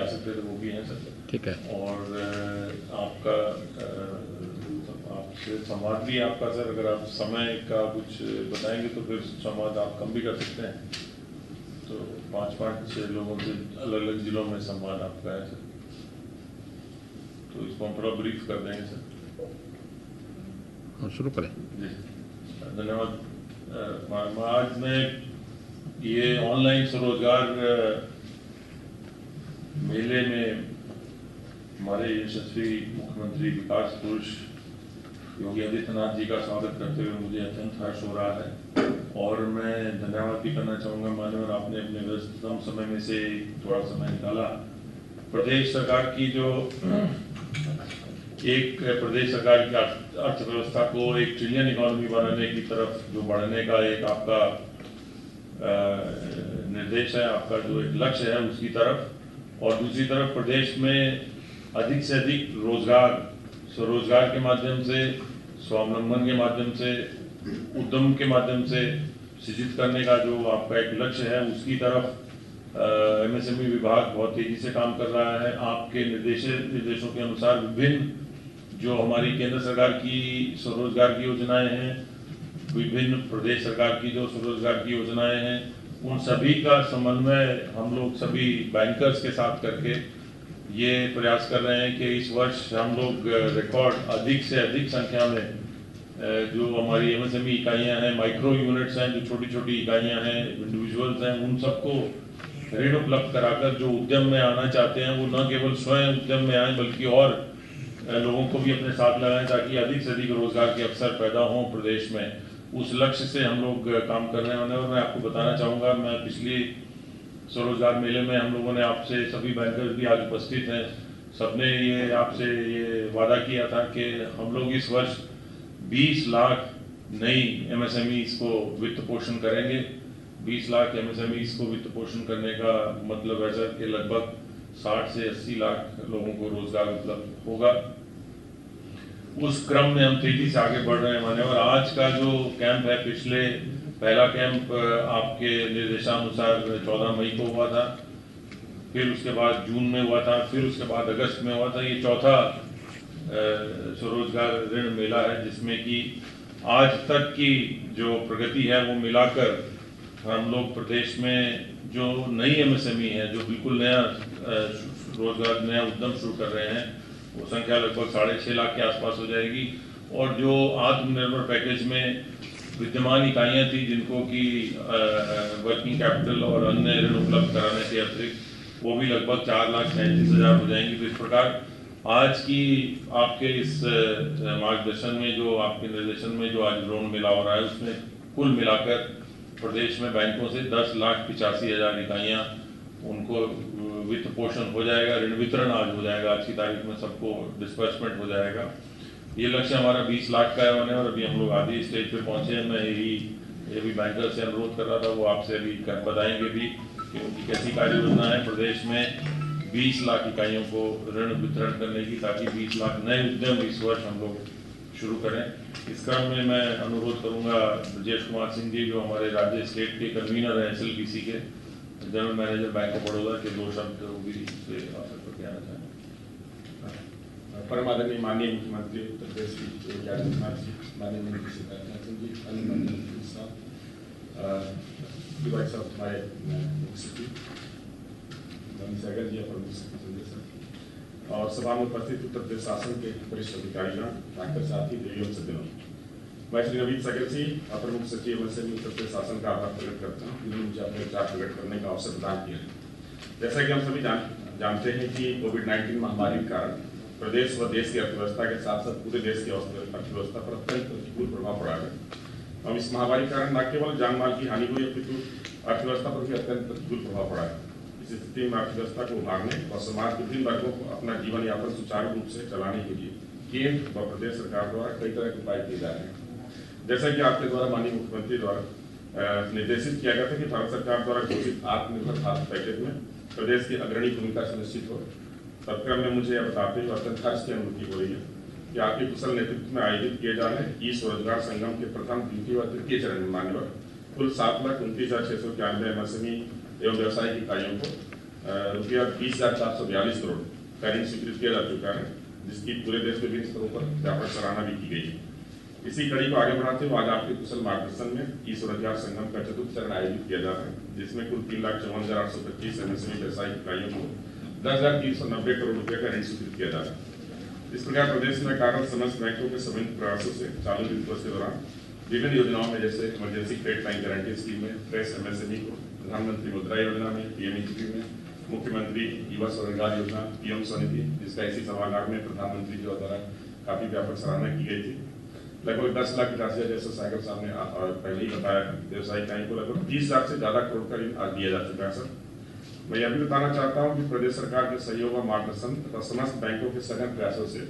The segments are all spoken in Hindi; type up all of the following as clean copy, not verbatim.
आ सकते थे वो भी हैं सर। ठीक है। और आपका आपसे संवाद भी आपका सर, अगर आप समय का कुछ बताएंगे तो फिर संवाद आप कम भी कर सकते हैं। तो 5-5 लोगों से अलग अलग जिलों में संवाद आपका है सर, तो इसको हम थोड़ा ब्रीफ कर देंगे सर। शुरू करें। जी धन्यवाद। आज मैं ये ऑनलाइन स्वरोजगार मेले में हमारे यशस्वी मुख्यमंत्री विकास पुरुष योगी आदित्यनाथ जी का स्वागत करते हुए मुझे अत्यंत हर्ष हो रहा है। और मैं धन्यवाद भी करना चाहूँगा माननीय, आपने अपने व्यस्ततम समय में से थोड़ा समय निकाला। प्रदेश सरकार की जो प्रदेश सरकार की अर्थव्यवस्था को एक ट्रिलियन इकोनॉमी बनाने की तरफ जो बढ़ने का एक आपका निर्देश है, आपका जो एक लक्ष्य है उसकी तरफ, और दूसरी तरफ प्रदेश में अधिक से अधिक रोजगार, स्वरोजगार के माध्यम से, स्वावलंबन के माध्यम से, उद्यम के माध्यम से सृजित करने का जो आपका एक लक्ष्य है उसकी तरफ एमएसएमई विभाग बहुत तेजी से काम कर रहा है। आपके निर्देशों के अनुसार विभिन्न जो हमारी केंद्र सरकार की स्वरोजगार की योजनाएं हैं, विभिन्न प्रदेश सरकार की जो स्वरोजगार की योजनाएं हैं, उन सभी का समन्वय हम लोग सभी बैंकर्स के साथ करके ये प्रयास कर रहे हैं कि इस वर्ष हम लोग रिकॉर्ड अधिक से अधिक संख्या में जो हमारी एमएसएमई इकाइयां हैं, माइक्रो यूनिट्स हैं, जो छोटी छोटी इकाइयां हैं, इंडिविजुअल्स हैं, उन सबको ऋण उपलब्ध कराकर जो उद्यम में आना चाहते हैं वो न केवल स्वयं उद्यम में आए बल्कि और लोगों को भी अपने साथ लगाएं ताकि अधिक से अधिक रोजगार के अवसर पैदा हों प्रदेश में। उस लक्ष्य से हम लोग काम कर रहे हैं। और मैं आपको बताना चाहूँगा, मैं पिछली स्वरोजगार मेले में हम लोगों ने आपसे सभी बैंकर्स भी आज उपस्थित हैं, सबने ये आपसे ये वादा किया था कि हम लोग इस वर्ष 20 लाख नई एमएसएमईज को वित्त पोषण करेंगे। 20 लाख एमएसएमईज को वित्त पोषण करने का मतलब है सर कि लगभग 60 से 80 लाख लोगों को रोजगार उपलब्ध होगा। उस क्रम में हम तेजी से आगे बढ़ रहे हैं माने। और आज का जो कैंप है, पहला कैंप आपके निर्देशानुसार 14 मई को हुआ था, फिर उसके बाद जून में हुआ था, फिर उसके बाद अगस्त में हुआ था। ये चौथा स्वरोजगार ऋण मेला है जिसमें कि आज तक की जो प्रगति है वो मिलाकर हम लोग प्रदेश में जो नई एमएसएमई है, जो बिल्कुल नया रोजगार, नया उद्यम शुरू कर रहे हैं, वो संख्या लगभग 6.5 लाख के आसपास हो जाएगी। और जो आत्मनिर्भर पैकेज में विद्यमान इकाइयाँ थी जिनको कि वर्किंग कैपिटल और अन्य ऋण उपलब्ध कराने के अतिरिक्त, वो भी लगभग 4,37,000 हो जाएंगी। तो इस प्रकार आज की आपके इस मार्गदर्शन में, जो आपके निर्देशन में जो आज ड्रोन मेला हो रहा है, उसमें कुल मिलाकर प्रदेश में बैंकों से 10,85,000 इकाइयाँ उनको वित्त पोषण हो जाएगा, ऋण वितरण आज हो जाएगा, आज की तारीख में सबको डिस्बर्समेंट हो जाएगा। ये लक्ष्य हमारा 20 लाख का है और अभी हम लोग आधी स्टेज पे पहुंचे हैं। मैं ये भी बैंकर से अनुरोध कर रहा था, वो आपसे अभी बताएंगे भी कि उनकी कैसी कार्य योजना है प्रदेश में 20 लाख इकाइयों को ऋण वितरण करने की, ताकि 20 लाख नए उद्यम इस वर्ष हम लोग शुरू करें। इस क्रम में मैं अनुरोध करूंगा ब्रजेश कुमार सिंह जी, जो हमारे राज्य स्टेट के कन्वीनर हैं SLPC के, general manager bank of Baroda के, 2 शब्द वो भी इससे अवसर पर कहना चाहें। परम आदरणीय माननीय मुख्यमंत्री उत्तर प्रदेश योगी आदित्यनाथ जी, माननीय मंत्री श्री राजनाथ सिंह जी, अन्य मंत्री साहब, भाई साहब, हमारे मुख्य सचिव सहगल जी, अपर मुख्य सचिव संजय सर, और सभा में उपस्थित उत्तर प्रदेश शासन के वरिष्ठ अधिकारीगण, डॉक्टर साथी, देवियों सज्जनों, मैं श्री नवीन सहगल जी, अपर मुख्य सचिव एमएसएमई उत्तर प्रदेश शासन का आभार प्रकट करता हूँ, जिन्होंने मुझे अपने विचार प्रकट करने का अवसर प्रदान किया है। जैसा कि हम सभी जानते हैं कि कोविड-19 महामारी के कारण प्रदेश व देश की अर्थव्यवस्था के साथ साथ पूरे देश की अर्थव्यवस्था पर अत्यंत प्रतिकूल प्रभाव पड़ा है। अब इस महामारी के कारण न केवल जान माल की हानि हुई, अपितु अर्थव्यवस्था पर भी अत्यंत प्रतिकूल प्रभाव पड़ा है। इस स्थिति में अर्थव्यवस्था को उभारने और समाज के विभिन्न वर्गों को अपना जीवन यापन सुचारू रूप से चलाने के लिए केंद्र व प्रदेश सरकार द्वारा कई तरह के उपाय किए जा रहे हैं। जैसा कि आपके द्वारा माननीय मुख्यमंत्री द्वारा निर्देशित किया गया था कि भारत सरकार द्वारा घोषित आत्मनिर्भर भारत पैकेज में प्रदेश की अग्रणी भूमिका सुनिश्चित हो। तत्क्रम में मुझे यह बताते हुए अत्यंत हर्ष की अनुभूति हो रही है कि आपके कुशल नेतृत्व में आयोजित किए जा रहे ई स्वरोजगार संगम के प्रथम, द्वितीय व तृतीय चरण में मान्यवर कुल 7,29,691 एमएसएमई एवं व्यावसायिक इकाइयों को रुपया 20,442 करोड़ का ऋण स्वीकृत किया जा चुका है, जिसकी पूरे देश में विभिन्न स्तरों पर व्यापक सराहना भी की गई है। इसी कड़ी को आगे बढ़ाते हुए आज आपके कुशल मार्गदर्शन में ई स्वरोजगार संगम का चतुर्थ चरण आयोजित किया जा रहा है, जिसमें कुल 3,54,825 MSME व्यवसायिक इकाइयों को 10,390 करोड़ रुपए का ऋण स्वीकृत किया जा रहा है। इस प्रकार प्रदेश में कार्यरत समस्त बैंकों के संबंधित प्रयासों से चालू वित्त वर्ष के दौरान विभिन्न योजनाओं में जैसे emergency credit line guarantee scheme में, फ्रेश MSME को, प्रधानमंत्री मुद्रा योजना में, PMEGP में, मुख्यमंत्री युवा स्वरोजगार योजना PM स्वनिधि, जिसका इसी सभागार में प्रधानमंत्री जी द्वारा काफी व्यापक सराहना की गई थी। लगभग 10,85,000 जैसे सागर साहब ने पहले ही बताया, व्यवसायिक इकाई को लगभग 30 लाख से ज्यादा करोड़ का ऋण आज दिया जा चुका है। सर, मैं यह भी बताना चाहता हूं कि प्रदेश सरकार के सहयोग और मार्गदर्शन तथा समस्त बैंकों के सघन प्रयासों से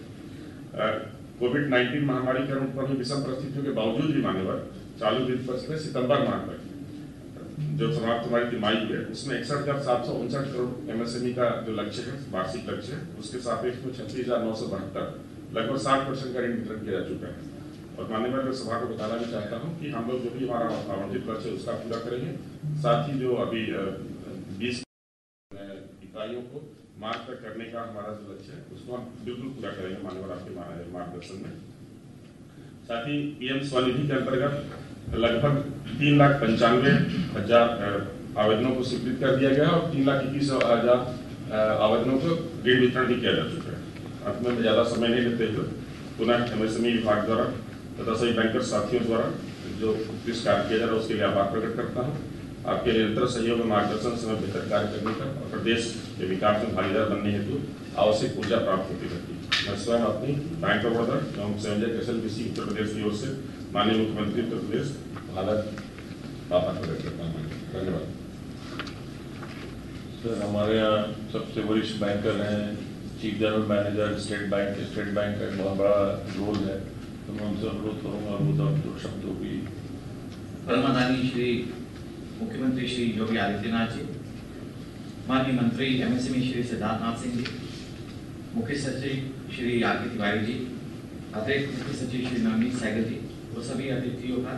कोविड-19 महामारी के उत्पन्न विषम परिस्थितियों के बावजूद भी मान्यवर चालू वित्त वर्ष में सितंबर माह तक जो समाप्त हमारी तिमाही है, उसमें 61,759 करोड़ MSME का जो लक्ष्य है, वार्षिक लक्ष्य है, उसके सापेक्ष में 36,972 लगभग 60% का ऋण वितरण किया जा चुका है। और मान्यवर सभा को बताना भी चाहता हूं कि हम लोग जो भी हमारा आवंटित लक्ष्य है उसका पूरा करेंगे, साथ ही जो अभी 20 इकाइयों को मार्च तक करने का हमारा जो लक्ष्य है उसको हम बिल्कुल पूरा करेंगे मान्यवर आपके मार्गदर्शन में। साथ ही PM स्वनिधि के अंतर्गत लगभग 3,95,000 आवेदनों को स्वीकृत कर दिया गया और 3,21,000 आवेदनों को ऋण वितरण भी किया जा चुका है। अंत में ज्यादा समय नहीं लेते हुए पुनः MSME विभाग द्वारा तथा सभी बैंकर साथियों द्वारा जो उत्कृष्ट कार्य किया जा रहा है उसके लिए आभार प्रकट करता हूँ। आपके निरंतर सहयोग और मार्गदर्शन से बेहतर कार्य करने का और प्रदेश के विकास में भागीदार बनने हेतु आवश्यक ऊर्जा प्राप्त होती रहती है। मैं स्वयं अपनी बैंक ऑफ बड़ौदा एवं संजय SLBC उत्तर प्रदेश की ओर से माननीय मुख्यमंत्री उत्तर प्रदेश आभार प्रकट करता हूँ। धन्यवाद। सर, हमारे यहाँ सबसे वरिष्ठ बैंकर हैं, chief general manager state bank का एक बहुत बड़ा रोल है, तो मैं उनसे अनुरोध करूँगा दो शब्दों की। परमादानी श्री मुख्यमंत्री श्री योगी आदित्यनाथ जी, माननीय मंत्री MSME श्री सिद्धार्थनाथ सिंह जी, मुख्य सचिव श्री RK तिवारी जी, अतिरिक्त मुख्य सचिव श्री नवनीत सहगल जी और सभी अतिथियों का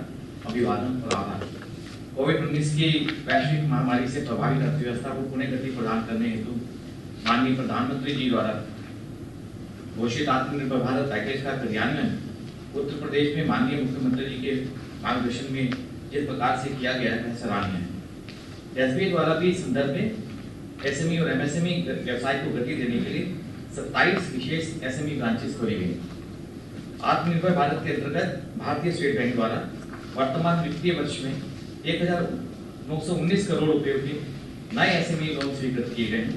अभिवादन और आभार। कोविड-19 की वैश्विक महामारी से प्रभावित अर्थव्यवस्था को पुनः गति प्रदान करने हेतु माननीय प्रधानमंत्री जी द्वारा घोषित आत्मनिर्भर भारत पैकेज का क्रियान्वयन उत्तर प्रदेश में माननीय मुख्यमंत्री जी के मार्गदर्शन में जिस प्रकार से किया गया है सराहनीय है। SBI द्वारा भी इस संदर्भ में SME और MSME व्यवसाय को गति देने के लिए 27 विशेष SME ब्रांचेस खोली गई। आत्मनिर्भर भारत के अंतर्गत भारतीय स्टेट बैंक द्वारा वर्तमान वित्तीय वर्ष में 1,919 करोड़ रुपए के नए SME लोन स्वीकृत किए गए हैं।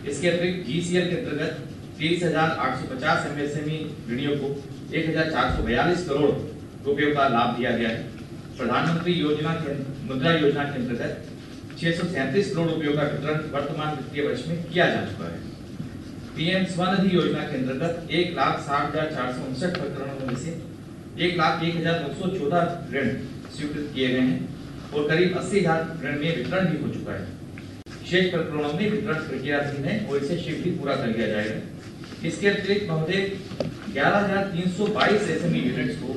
इसके अतिरिक्त GCL के अंतर्गत 30,850 MSME ऋणियों को 1,442 करोड़ रुपयों का लाभ दिया गया है। प्रधानमंत्री मुद्रा योजना के अंतर्गत 637 करोड़ रुपयों का वितरण वर्तमान वित्तीय वर्ष में किया जा चुका है। PM स्वनिधि योजना के अंतर्गत 1,60,459 प्रकरणों में से 1,01,914 ऋण स्वीकृत किए गए हैं और करीब 80,000 ऋण में वितरण भी हो चुका है। शेष प्रकरणों में वितरण प्रक्रियाधीन है और इसे शीघ्र ही पूरा कर लिया जाएगा। इसके अतिरिक्त महोदय 11,322 SME यूनिट्स को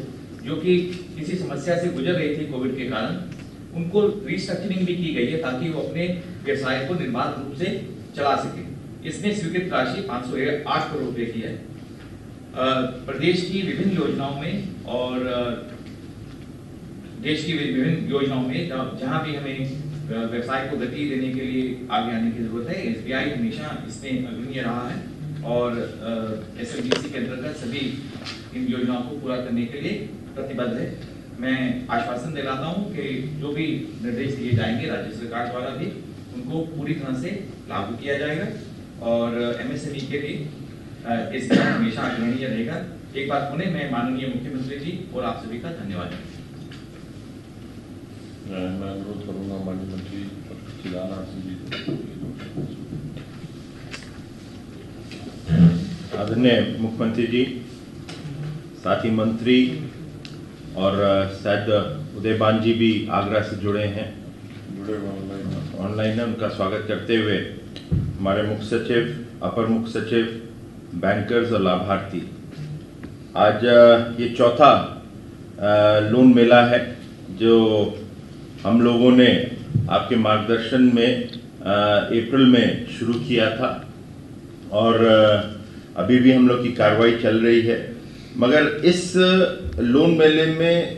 जो कि किसी समस्या से गुजर रही थी कोविड के कारण, उनको रिस्ट्रक्चरिंग भी की गई है ताकि वो अपने व्यवसाय को निर्बाध रूप से चला सके। इसमें स्वीकृत राशि 508 करोड़ रुपए की है। प्रदेश की विभिन्न योजनाओं में और देश की विभिन्न योजनाओं में जहां भी हमें व्यवसाय को गति देने के लिए आगे आने की जरूरत है, SBI हमेशा इसमें अग्रणी रहा है और SLBC के अंतर्गत सभी इन योजनाओं को पूरा करने के लिए प्रतिबद्ध है। मैं आश्वासन दिलाता हूं कि जो भी निर्देश दिए जाएंगे राज्य सरकार द्वारा भी उनको पूरी तरह से लागू किया जाएगा और MSME के लिए SBI हमेशा अग्रणीय रहेगा। एक बार पुनः मैं माननीय मुख्यमंत्री जी और आप सभी का धन्यवाद। मैं अनुरोध करूंगा माननीय मंत्री सिद्धार्थनाथ सिंह जी। आदरणीय मुख्यमंत्री जी, साथी मंत्री और शायद उदयबान जी भी आगरा से जुड़े हैं, ऑनलाइन है, उनका स्वागत करते हुए हमारे मुख्य सचिव, अपर मुख्य सचिव, बैंकर्स और लाभार्थी, आज ये चौथा लोन मेला है जो हम लोगों ने आपके मार्गदर्शन में अप्रैल में शुरू किया था और अभी भी हम लोग की कार्रवाई चल रही है। मगर इस लोन मेले में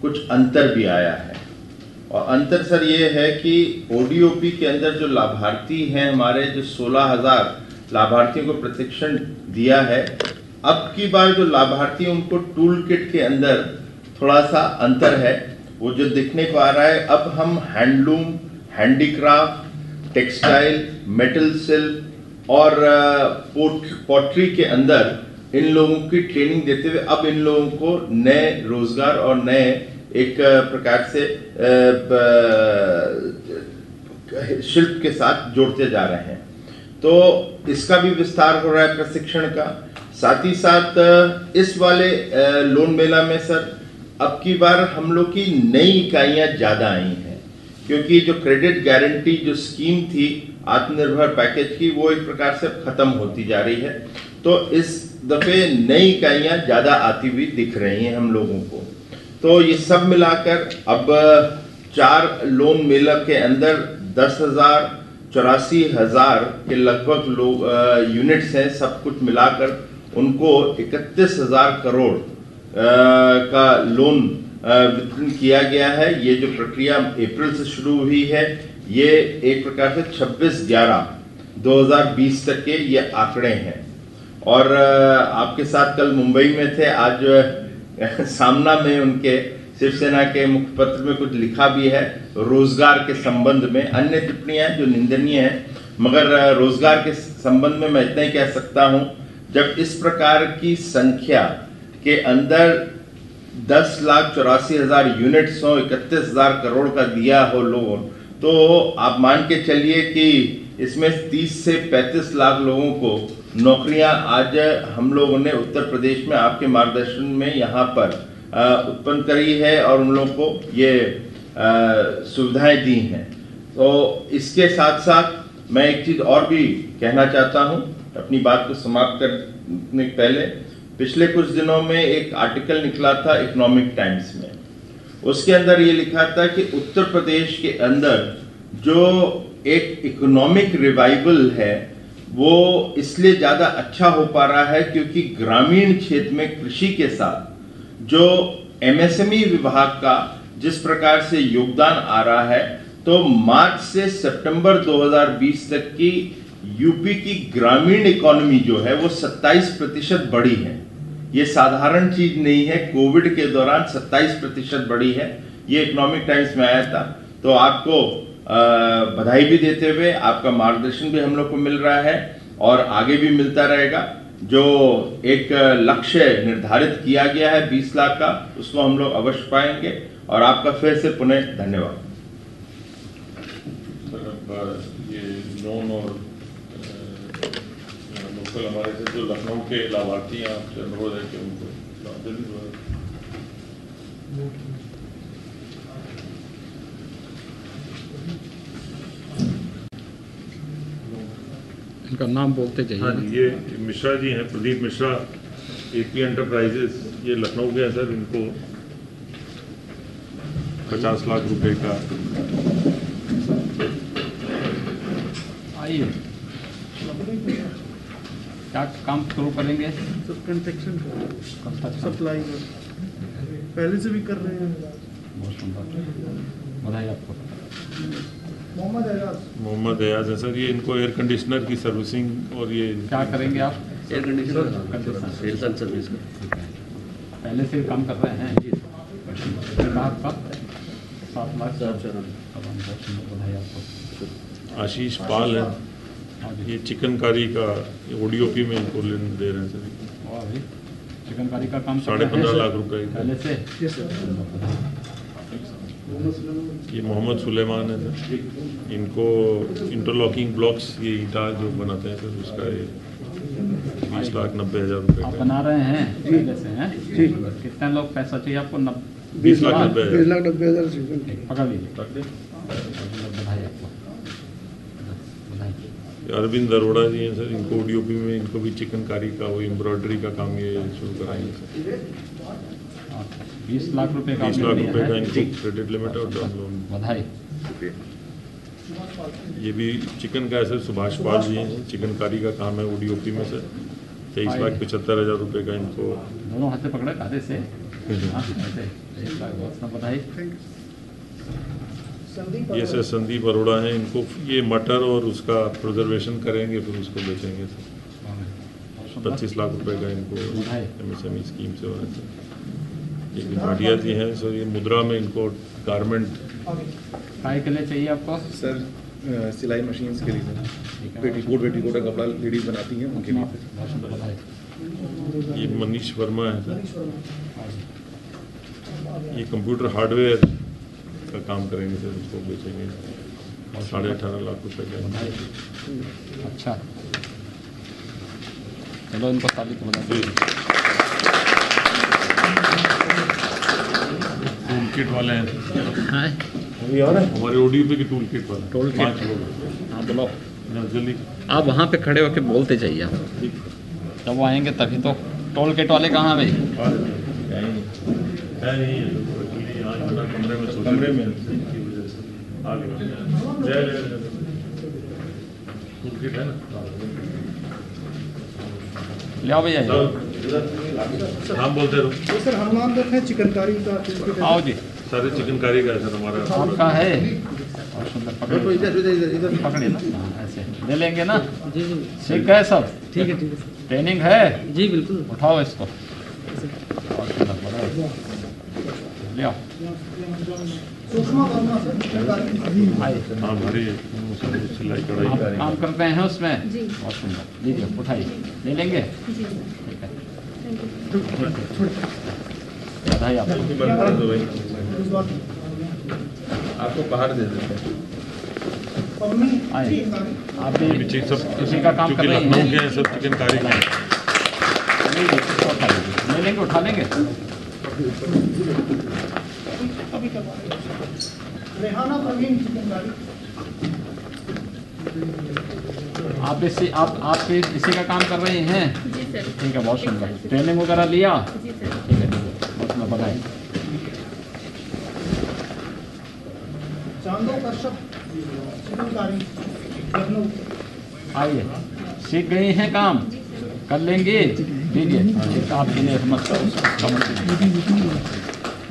कुछ अंतर भी आया है और अंतर सर ये है कि ओडीओपी के अंदर जो लाभार्थी हैं हमारे, जो 16,000 लाभार्थियों को प्रशिक्षण दिया है, अब की बार जो लाभार्थी उनको टूल किट के अंदर थोड़ा सा अंतर है। वो जो दिखने को आ रहा है, अब हम handloom, handicraft, textile, metal silk और पॉटरी के अंदर इन लोगों की ट्रेनिंग देते हुए अब इन लोगों को नए रोजगार और नए एक प्रकार से शिल्प के साथ जोड़ते जा रहे हैं। तो इसका भी विस्तार हो रहा है प्रशिक्षण का। साथ ही साथ इस वाले लोन मेला में सर अब की बार हम लोग की नई इकाइयां ज़्यादा आई हैं, क्योंकि जो क्रेडिट गारंटी जो स्कीम थी आत्मनिर्भर पैकेज की, वो एक प्रकार से खत्म होती जा रही है। तो इस दफे नई इकाइयां ज़्यादा आती हुई दिख रही हैं हम लोगों को। तो ये सब मिलाकर अब 4 लोन मेला के अंदर 10,000 84,000 के लगभग लोग यूनिट्स हैं। सब कुछ मिलाकर उनको 31,000 करोड़ का लोन वितरण किया गया है। ये जो प्रक्रिया अप्रैल से शुरू हुई है, ये एक प्रकार से 26/11/2020 तक के ये आंकड़े हैं। और आपके साथ कल मुंबई में थे, आज सामना में उनके शिवसेना के मुखपत्र में कुछ लिखा भी है रोजगार के संबंध में। अन्य टिप्पणियां जो निंदनीय हैं, मगर रोजगार के संबंध में मैं इतना ही कह सकता हूं, जब इस प्रकार की संख्या के अंदर 10,84,000 यूनिट्स हो, 31,000 करोड़ का दिया हो लोन, तो आप मान के चलिए कि इसमें 30 से 35 लाख लोगों को नौकरियां आज हम लोगों ने उत्तर प्रदेश में आपके मार्गदर्शन में यहाँ पर उत्पन्न करी है और उन लोगों को ये सुविधाएं दी हैं। तो इसके साथ साथ मैं एक चीज़ और भी कहना चाहता हूं अपनी बात को समाप्त करने के पहले। पिछले कुछ दिनों में एक आर्टिकल निकला था इकोनॉमिक टाइम्स में, उसके अंदर ये लिखा था कि उत्तर प्रदेश के अंदर जो एक इकोनॉमिक रिवाइवल है वो इसलिए ज़्यादा अच्छा हो पा रहा है क्योंकि ग्रामीण क्षेत्र में कृषि के साथ जो एमएसएमई विभाग का जिस प्रकार से योगदान आ रहा है, तो मार्च से सितंबर 2020 तक की यूपी की ग्रामीण इकोनॉमी जो है वो 27% बढ़ी है। ये साधारण चीज नहीं है, कोविड के दौरान 27% बढ़ी है। ये इकोनॉमिक टाइम्स में आया था। तो आपको बधाई भी देते हुए आपका मार्गदर्शन भी हम लोग को मिल रहा है और आगे भी मिलता रहेगा। जो एक लक्ष्य निर्धारित किया गया है 20 लाख का, उसको हम लोग अवश्य पाएंगे। और आपका फिर से पुनः धन्यवाद। ये लोन और लोकल हमारे से जो लखनऊ के लाभार्थी हैं, आपसे अनुरोध है कि उनको इनका नाम बोलते जाइए। हाँ जी, ये मिश्रा जी हैं, प्रदीप मिश्रा, एपी एंटरप्राइजेस, ये लखनऊ के हैं सर। इनको 50 लाख रुपए का। आइए, क्या काम शुरू करेंगे? सब कंस्ट्रक्शन सप्लाई पहले से भी कर रहे हैं। बहुत सुंदर, बधाई आपको। मोहम्मद एयाज है सर। ये इनको एयर कंडीशनर की सर्विसिंग और ये क्या करेंगे आप? Air conditioner sales and service का पहले से काम कर रहे हैं जी। आपका 7 लाख। बहुत सुंदर, बधाई आपको। आशीष पाल है, ये चिकनकारी का ओडीओपी में इनको लोन दे रहे हैं सर। वाह भाई, चिकनकारी का काम 15.5 लाख रुपए पहले से। ये मोहम्मद सुलेमान है सर। इनको इंटरलॉकिंग ब्लॉक्स, ये ईटा जो बनाते हैं सर, उसका ये 20,90,000 रुपए आप का। बना रहे हैं पहले से हैं जी। कितने लोग पैसा चाहिए आपको? 20,90,000। पकड़ लीजिए। बधाई आपको, बधाई। अरविंद अरोड़ा जी हैं सर। इनको ओडीओपी में इनको भी चिकनकारी का वो एम्ब्रॉयडरी का काम ये शुरू कराएंगे सर। 20 लाख रुपए का 20 लाख रुपए का इनको क्रेडिट लिमिट और टर्म लोन। बधाई। ये भी चिकन का है सर, सुभाष पाल जी हैं, चिकनकारी का काम है ODOP में सर। 23,75,000 रुपये का इनको। दोनों हाथ से पकड़े कायदे से। हाँ, ऐसे 1,00,000 बताइए। ये सर संदीप अरोड़ा हैं, इनको ये मटर और उसका प्रिजर्वेशन करेंगे, फिर उसको बेचेंगे सर। 25 लाख रुपए का इनको MSME स्कीम से हो रहा है सर। एक भाटिया जी हैं सर, ये मुद्रा में इनको गारमेंट। काय के लिए चाहिए आपको? सर सिलाई मशीन्स के लिए सर, पेटीकोट का कपड़ा लेडीज बनाती हैं उनके लिए। ये मनीष वर्मा है सर, ये कंप्यूटर हार्डवेयर का काम करेंगे सर, उसको बेचेंगे। 18.5 लाख रुपए का। अच्छा, चलो इनको ताली तो बता दीजिए। टूल किट वाले हैं अभी और है हमारे ODOP के टूल किट वाले। Tool kit. 5 लोग। हाँ बोलो, जल्दी। आप वहाँ पे खड़े होकर बोलते जाइए आप। जब वो आएंगे तभी तो। टोल गेट वाले कहाँ भाई? कमरे में टूल किट है ना। ले आओ भैया। नाम बोलते रहो। तो सर हम नाम देखें चिकनकारी का। आओ जी। सारे चिकनकारी का है सर हमारा। आपका है और सुंदर पकड़ो, इधर पकड़िए ना। हाँ, ऐसे ले लेंगे ना। जी जी, सीख गए सब? ठीक है ट्रेनिंग है जी, बिल्कुल। उठाओ इसको और सुंदर पकड़ो, ले आओ। आइए। हाँ भारी सिलाई कढ़ाई आप काम करते हैं उसमें? बहुत सुंदर, लीजिए उठाइए, ले लेंगे। ठीक है, बधाई आपको। आपको बाहर दे देते हैं। आइए, आप भी सब किसी का काम कर रहे लखनऊ हैं? के हैं सब चिकनकारी का। लीजिए, इसको उठा लीजिए, ले लेंगे, उठा लेंगे। रेहाना प्रवीण चिकनकारी। आप इसी का काम कर रहे हैं? जी सर। ठीक है, बहुत सुंदर। ट्रेनिंग वगैरह लिया? जी सर। ठीक है, बहुत सुंदर, बधाई। चांदो कश्यप चिकनकारी लखनऊ। आइए, सीख गई हैं काम? कर लेंगे? लीजिए, एक आपके लिए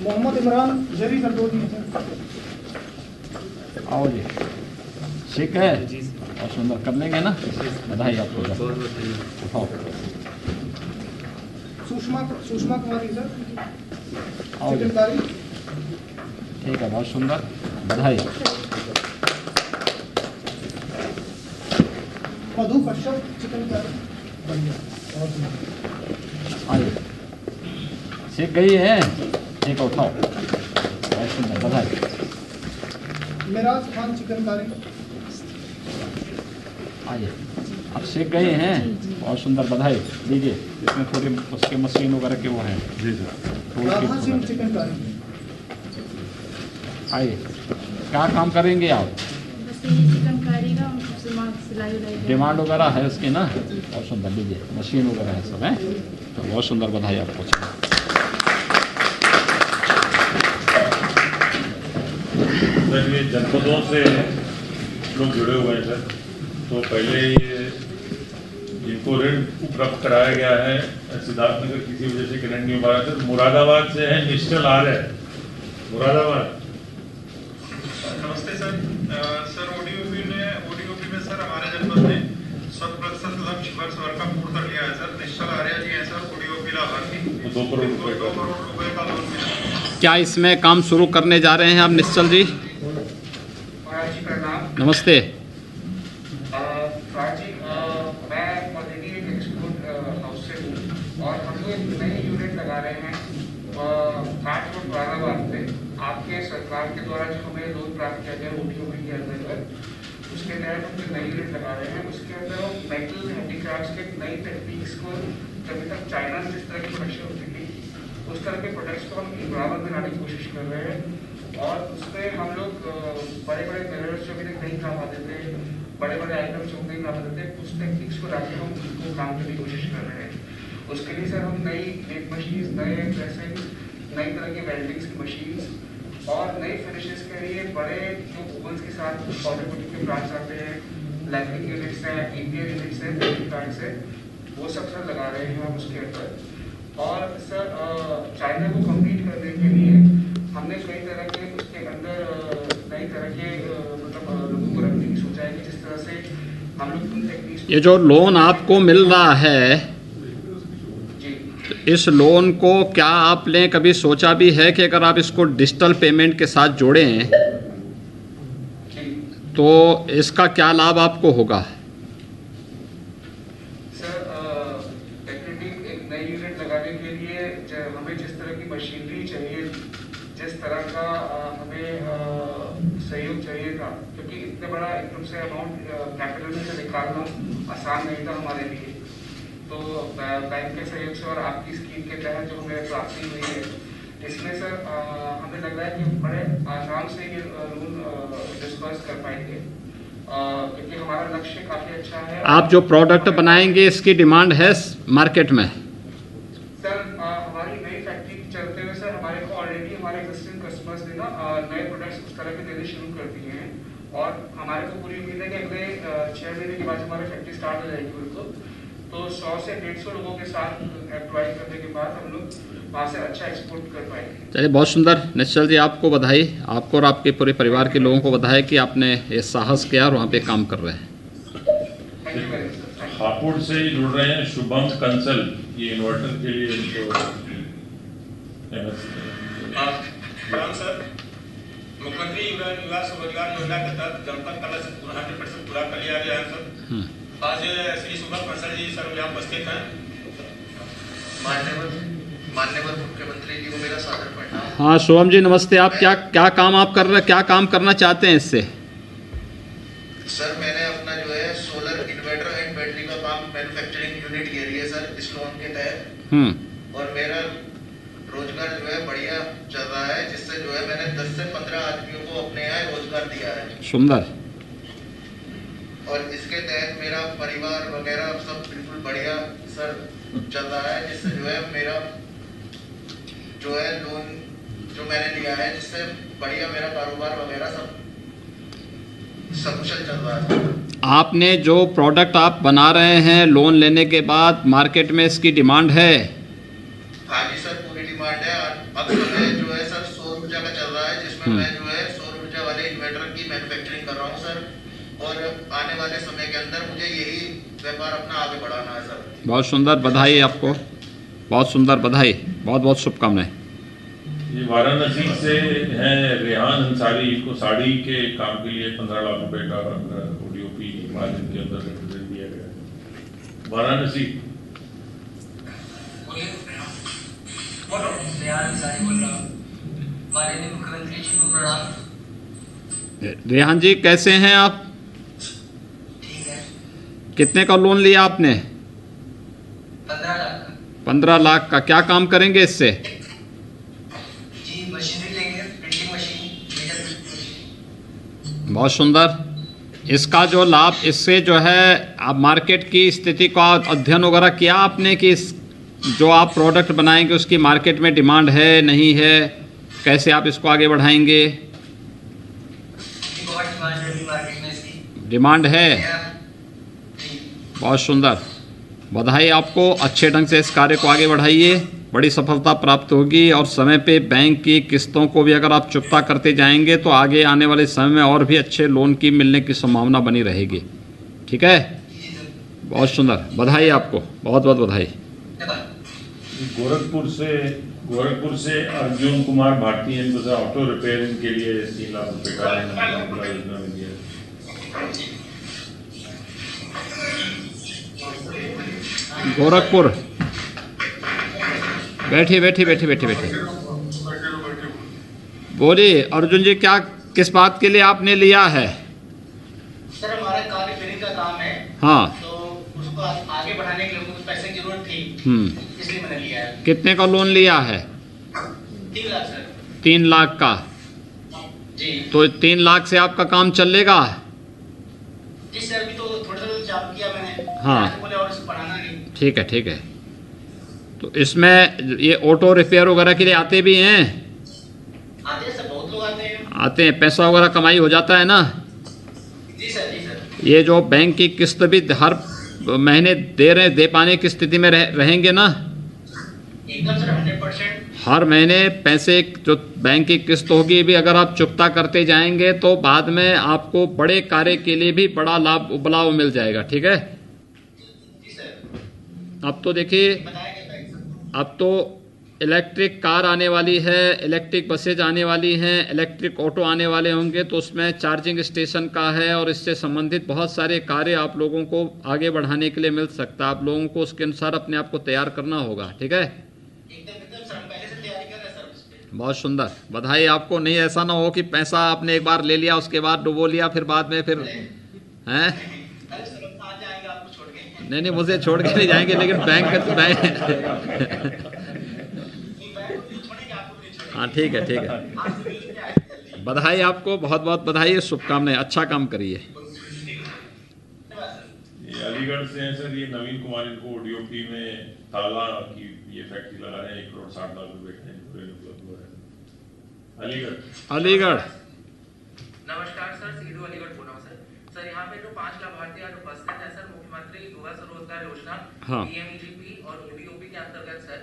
मोहम्मद इमरान जरी सरदोजी। आओ जी, ठीक है, और सुंदर कर लेंगे ना। बधाई आपको। उठाओ, सुषमा कुमारी सर आओ जी। चिकनकारी। ठीक है, बहुत सुंदर, बधाई। मधु कश्यप चिकनकारी। आइए, सीख गई है? ठीक है, उठाओ, बहुत सुंदर, बधाई। मिराज खान चिकनकारी। आइए, आप सीख गए हैं? बहुत सुंदर, बधाई। लीजिए, इसमें थोड़ी उसके मशीन वगैरह के वो हैं। जी सर। राधा सिंह चिकनकारी। आइए, क्या काम करेंगे आप? बस ये चिकनकारी का सिलाई उलाई का। डिमांड वगैरह है उसकी ना? बहुत सुंदर, लीजिए, मशीन वगैरह है सब हैं, तो बहुत सुंदर, बधाई आपको। सर ये जनपदों से लोग जुड़े हुए हैं सर। तो पहले ये जिनको ऋण उपलब्ध कराया गया है सिद्धार्थनगर किसी वजह से करंट नहीं हो पा रहा सर। मुरादाबाद से है निश्चल आ रहे हैं, मुरादाबाद। नमस्ते सर। सर ODOP में सर हमारे जनपद में 100% लक्ष्य वर्ष भर का पूर्ण कर लिया है सर। निश्चल आर्या जी हैं सर, ODOP लाभार्थी। 2 करोड़ रुपए 2 करोड़ रुपए का लोन मिला। क्या इसमें काम शुरू करने जा रहे हैं आप निश्चल जी? महाराज जी प्रणाम। नमस्ते। महाराज जी मैं ऑलरेडी एक एक्सपोर्ट हाउस से हूँ और हम लोग नई यूनिट लगा रहे हैं 8 रोड मुरादाबाद पे। आपके सरकार के द्वारा जो हमें लोन प्राप्त किया गया ODOP के अंतर्गत, उसके तहत हम जो नई यूनिट लगा रहे हैं उसके अंदर हम मेटल हैंडीक्राफ्ट्स के नई टेक्निक्स को, जब तक चाइना में जिस तरह की प्रोडक्शन होती थी उस तरह के प्रोडक्ट्स को हम बराबर में लाने की कोशिश कर रहे हैं। और उसमें हम लोग बड़े बड़े मिरर्स जो अभी तक नहीं काम आते थे, बड़े बड़े आइटम्स जो नहीं काम आते थे, उस टेक्निक्स को लाके हम उनको काम करने की कोशिश कर रहे हैं। उसके लिए सर हम नई प्लेट मशीन्स, नए प्रेसिंग, नई तरह की वेल्डिंग्स की मशीन्स, और नई फिनिशेस के लिए बड़े जो ओवन्स के साथ पौधे के प्लांट्स आते हैं, लैक्टिक यूनिट्स हैं, इंडियन यूनिट्स हैं, प्लांट्स हैं, वो सब सर लगा रहे हैं हम उसके अंदर। और सर चाइना को कम्पीट करने के लिए हमने कई तरह के उसके अंदर नई तरह के मतलब लोगों को रखने की सोचा है कि जिस तरह से हम लोग उन टेक्निक्स। ये जो लोन आपको मिल रहा है, इस लोन को क्या आपने कभी सोचा भी है कि अगर आप इसको डिजिटल पेमेंट के साथ जोड़ें तो इसका क्या लाभ आपको होगा? सर टेक्निकली एक नई यूनिट लगाने के लिए हमें जिस तरह की मशीनरी चाहिए, जिस तरह का हमें सहयोग चाहिए था, क्योंकि इतने बड़ा एकदम से अमाउंट कैपिटल में से निकालना आसान नहीं था हमारे लिए। तो बैंक के सहयोग से और आपकी स्कीम के तहत जो हमें प्राप्ति हुई है, इसमें सर हमें लग रहा है कि बड़े आराम से ये लोन डिस्पर्स कर पाएंगे, क्योंकि हमारा लक्ष्य काफ़ी अच्छा है। आप जो प्रोडक्ट बनाएंगे इसकी डिमांड है मार्केट में? सर हमारी नई फैक्ट्री चलते हुए सर हमारे को ऑलरेडी हमारे एग्जिस्टिंग कस्टमर्स ने ना नए प्रोडक्ट्स उस तरह के देने शुरू कर दिए हैं, और हमारे को पूरी उम्मीद है कि अगले 6 महीने के बाद हमारी फैक्ट्री स्टार्ट हो जाएगी बिल्कुल। तो 100 से 150 लोगों के साथ एम्प्लॉय करने के बाद हम लोग वहाँ से अच्छा एक्सपोर्ट कर पाएंगे। चलिए, बहुत सुंदर। निश्चल जी, आपको बधाई, आपको और आपके पूरे परिवार के लोगों को बधाई कि आपने ये साहस किया और वहाँ पे काम कर रहे हैं। Thank you very much. Hapur से जुड़ रहे हैं शुभम कंसल, ये इन्वर्टर के लिए इनको प्रणाम सर। मुख्यमंत्री युवा स्वरोजगार योजना के तहत जनपद का लक्ष्य 100% पूरा कर लिया गया है सर। आज श्री शुभम कंसल जी सर यहाँ उपस्थित हैं। माननीय मुख्यमंत्री जी को मेरा सादर प्रणाम। हाँ शुभम जी, नमस्ते। आप क्या काम आप कर रहे, क्या काम करना चाहते हैं इससे? सर मैंने अपना जो है सोलर इन्वर्टर एंड बैटरी का काम मैन्युफैक्चरिंग यूनिट ले रही है सर इस लोन के तहत, और मेरा रोजगार जो है बढ़िया चल रहा है, जिससे जो है मैंने 10 से 15 आदमियों को अपने यहाँ रोजगार दिया है। सुंदर। और इसके तहत मेरा परिवार वगैरह सब बिल्कुल बढ़िया सर चल रहा है, जिससे जो है मेरा जो है लोन जो मैंने लिया है, जिससे बढ़िया मेरा कारोबार वगैरह सब सकुशल चल रहा है। आपने जो प्रोडक्ट आप बना रहे हैं लोन लेने के बाद मार्केट में इसकी डिमांड है? हाँ जी सर, पूरी डिमांड है। अब समय जो है सर सौर ऊर्जा का चल रहा है, जिसमें मैं जो है सौर ऊर्जा वाले इन्वर्टर की मैन्युफैक्चरिंग कर रहा हूँ सर, और आने वाले समय के अंदर मुझे यही व्यापार अपना आगे बढ़ाना है सर। बहुत सुंदर, बधाई आपको, बहुत सुंदर, बधाई, बहुत बहुत शुभकामनाएं। ये वाराणसी से हैं रेहान अंसारी, इनको साड़ी के काम के लिए 15 लाख रुपए का ओडीओपी मार्जिन के अंदर रिप्रेजेंट दिया गया है। वाराणसी माननीय मुख्यमंत्री जी को प्रणाम। रेहान जी, कैसे हैं आप? ठीक है। कितने का लोन लिया आपने? 15 लाख का। 15 लाख का। क्या काम करेंगे इससे? जी मशीनरी लेंगे, प्रिंटिंग मशीन। बहुत सुंदर। इसका जो लाभ, इससे जो है आप मार्केट की स्थिति का अध्ययन वगैरह किया आपने कि जो आप प्रोडक्ट बनाएंगे उसकी मार्केट में डिमांड है नहीं है, कैसे आप इसको आगे बढ़ाएंगे? बहुत डिमांड है मार्केट में इसकी। डिमांड है। बहुत सुंदर, बधाई आपको। अच्छे ढंग से इस कार्य को आगे बढ़ाइए, बड़ी सफलता प्राप्त होगी। और समय पे बैंक की किस्तों को भी अगर आप चुकता करते जाएंगे तो आगे आने वाले समय में और भी अच्छे लोन की मिलने की संभावना बनी रहेगी। ठीक है, बहुत सुंदर, बधाई आपको, बहुत बहुत बधाई। गोरखपुर से अर्जुन कुमार भारती, इनको सर ऑटो रिपेयरिंग के लिए 3 लाख रुपए का योजना में दिया। गोरखपुर, बैठिए बैठिए बैठिए बैठिए बैठिए। बोलिए अर्जुन जी, क्या किस बात के लिए आपने लिया है? सर हमारा कार रिपेयरिंग का काम है। हाँ, तो उसको आगे बढ़ाने के लिए कुछ पैसे की जरूरत थी, इसलिए मैंने लिया है। कितने का लोन लिया है? 3 लाख सर। 3 लाख का जी। तो 3 लाख से आपका काम चलेगा? जी सर, अभी तो थोड़ा सा चाप किया मैंने। हाँ, बोले और इसको बढ़ाना नहीं। ठीक है ठीक है। तो इसमें ये ऑटो रिपेयर वगैरह के लिए आते भी हैं? आते हैं सर, बहुत लोग आते हैं, पैसा वगैरह कमाई हो जाता है ना? जी सर, जी सर। ये जो बैंक की किस्त भी हर महीने दे पाने की स्थिति में रहेंगे ना? एकदम सर, 100%। हर महीने पैसे जो बैंक की किस्त होगी भी अगर आप चुकता करते जाएंगे तो बाद में आपको बड़े कार्य के लिए भी बड़ा लाभ मिल जाएगा। ठीक है? जी सर। अब तो देखिए, अब तो इलेक्ट्रिक कार आने वाली है, इलेक्ट्रिक बसेज आने वाली हैं, इलेक्ट्रिक ऑटो आने वाले होंगे, तो उसमें चार्जिंग स्टेशन का है और इससे संबंधित बहुत सारे कार्य आप लोगों को आगे बढ़ाने के लिए मिल सकता है। आप लोगों को उसके अनुसार अपने आप को तैयार करना होगा। ठीक है? एकदम सर, हम पहले से तैयारी कर रहे हैं सर उस पे। बहुत सुंदर, बधाई आपको। नहीं ऐसा ना हो कि पैसा आपने एक बार ले लिया, उसके बाद डुबो लिया, फिर बाद में फिर हैं? अरे सर, हम कहाँ जाएंगे आपको छोड़ के? नहीं, मुझे छोड़ के नहीं जाएंगे, लेकिन बैंक हाँ ठीक है, ठीक है। बधाई आपको, बहुत बहुत बधाई, शुभकामनाएं, अच्छा काम करिए। ये अलीगढ़ से हैं सर, ये नवीन कुमार, इनको डीओपी में ताला की ये फैक्ट्री लगा रहे हैं, 1 करोड़ 60 लाख रुपए का उपलब्ध हुआ है। अलीगढ़। नमस्कार सर, सीधू अलीगढ़ पूनम सर, यहाँ पे जो 5 लाभार्थी आज उपस्थित है सर, मुख्यमंत्री युवा स्वरोजगार योजना पीएमईजीपी और ओडीओपी के अंतर्गत सर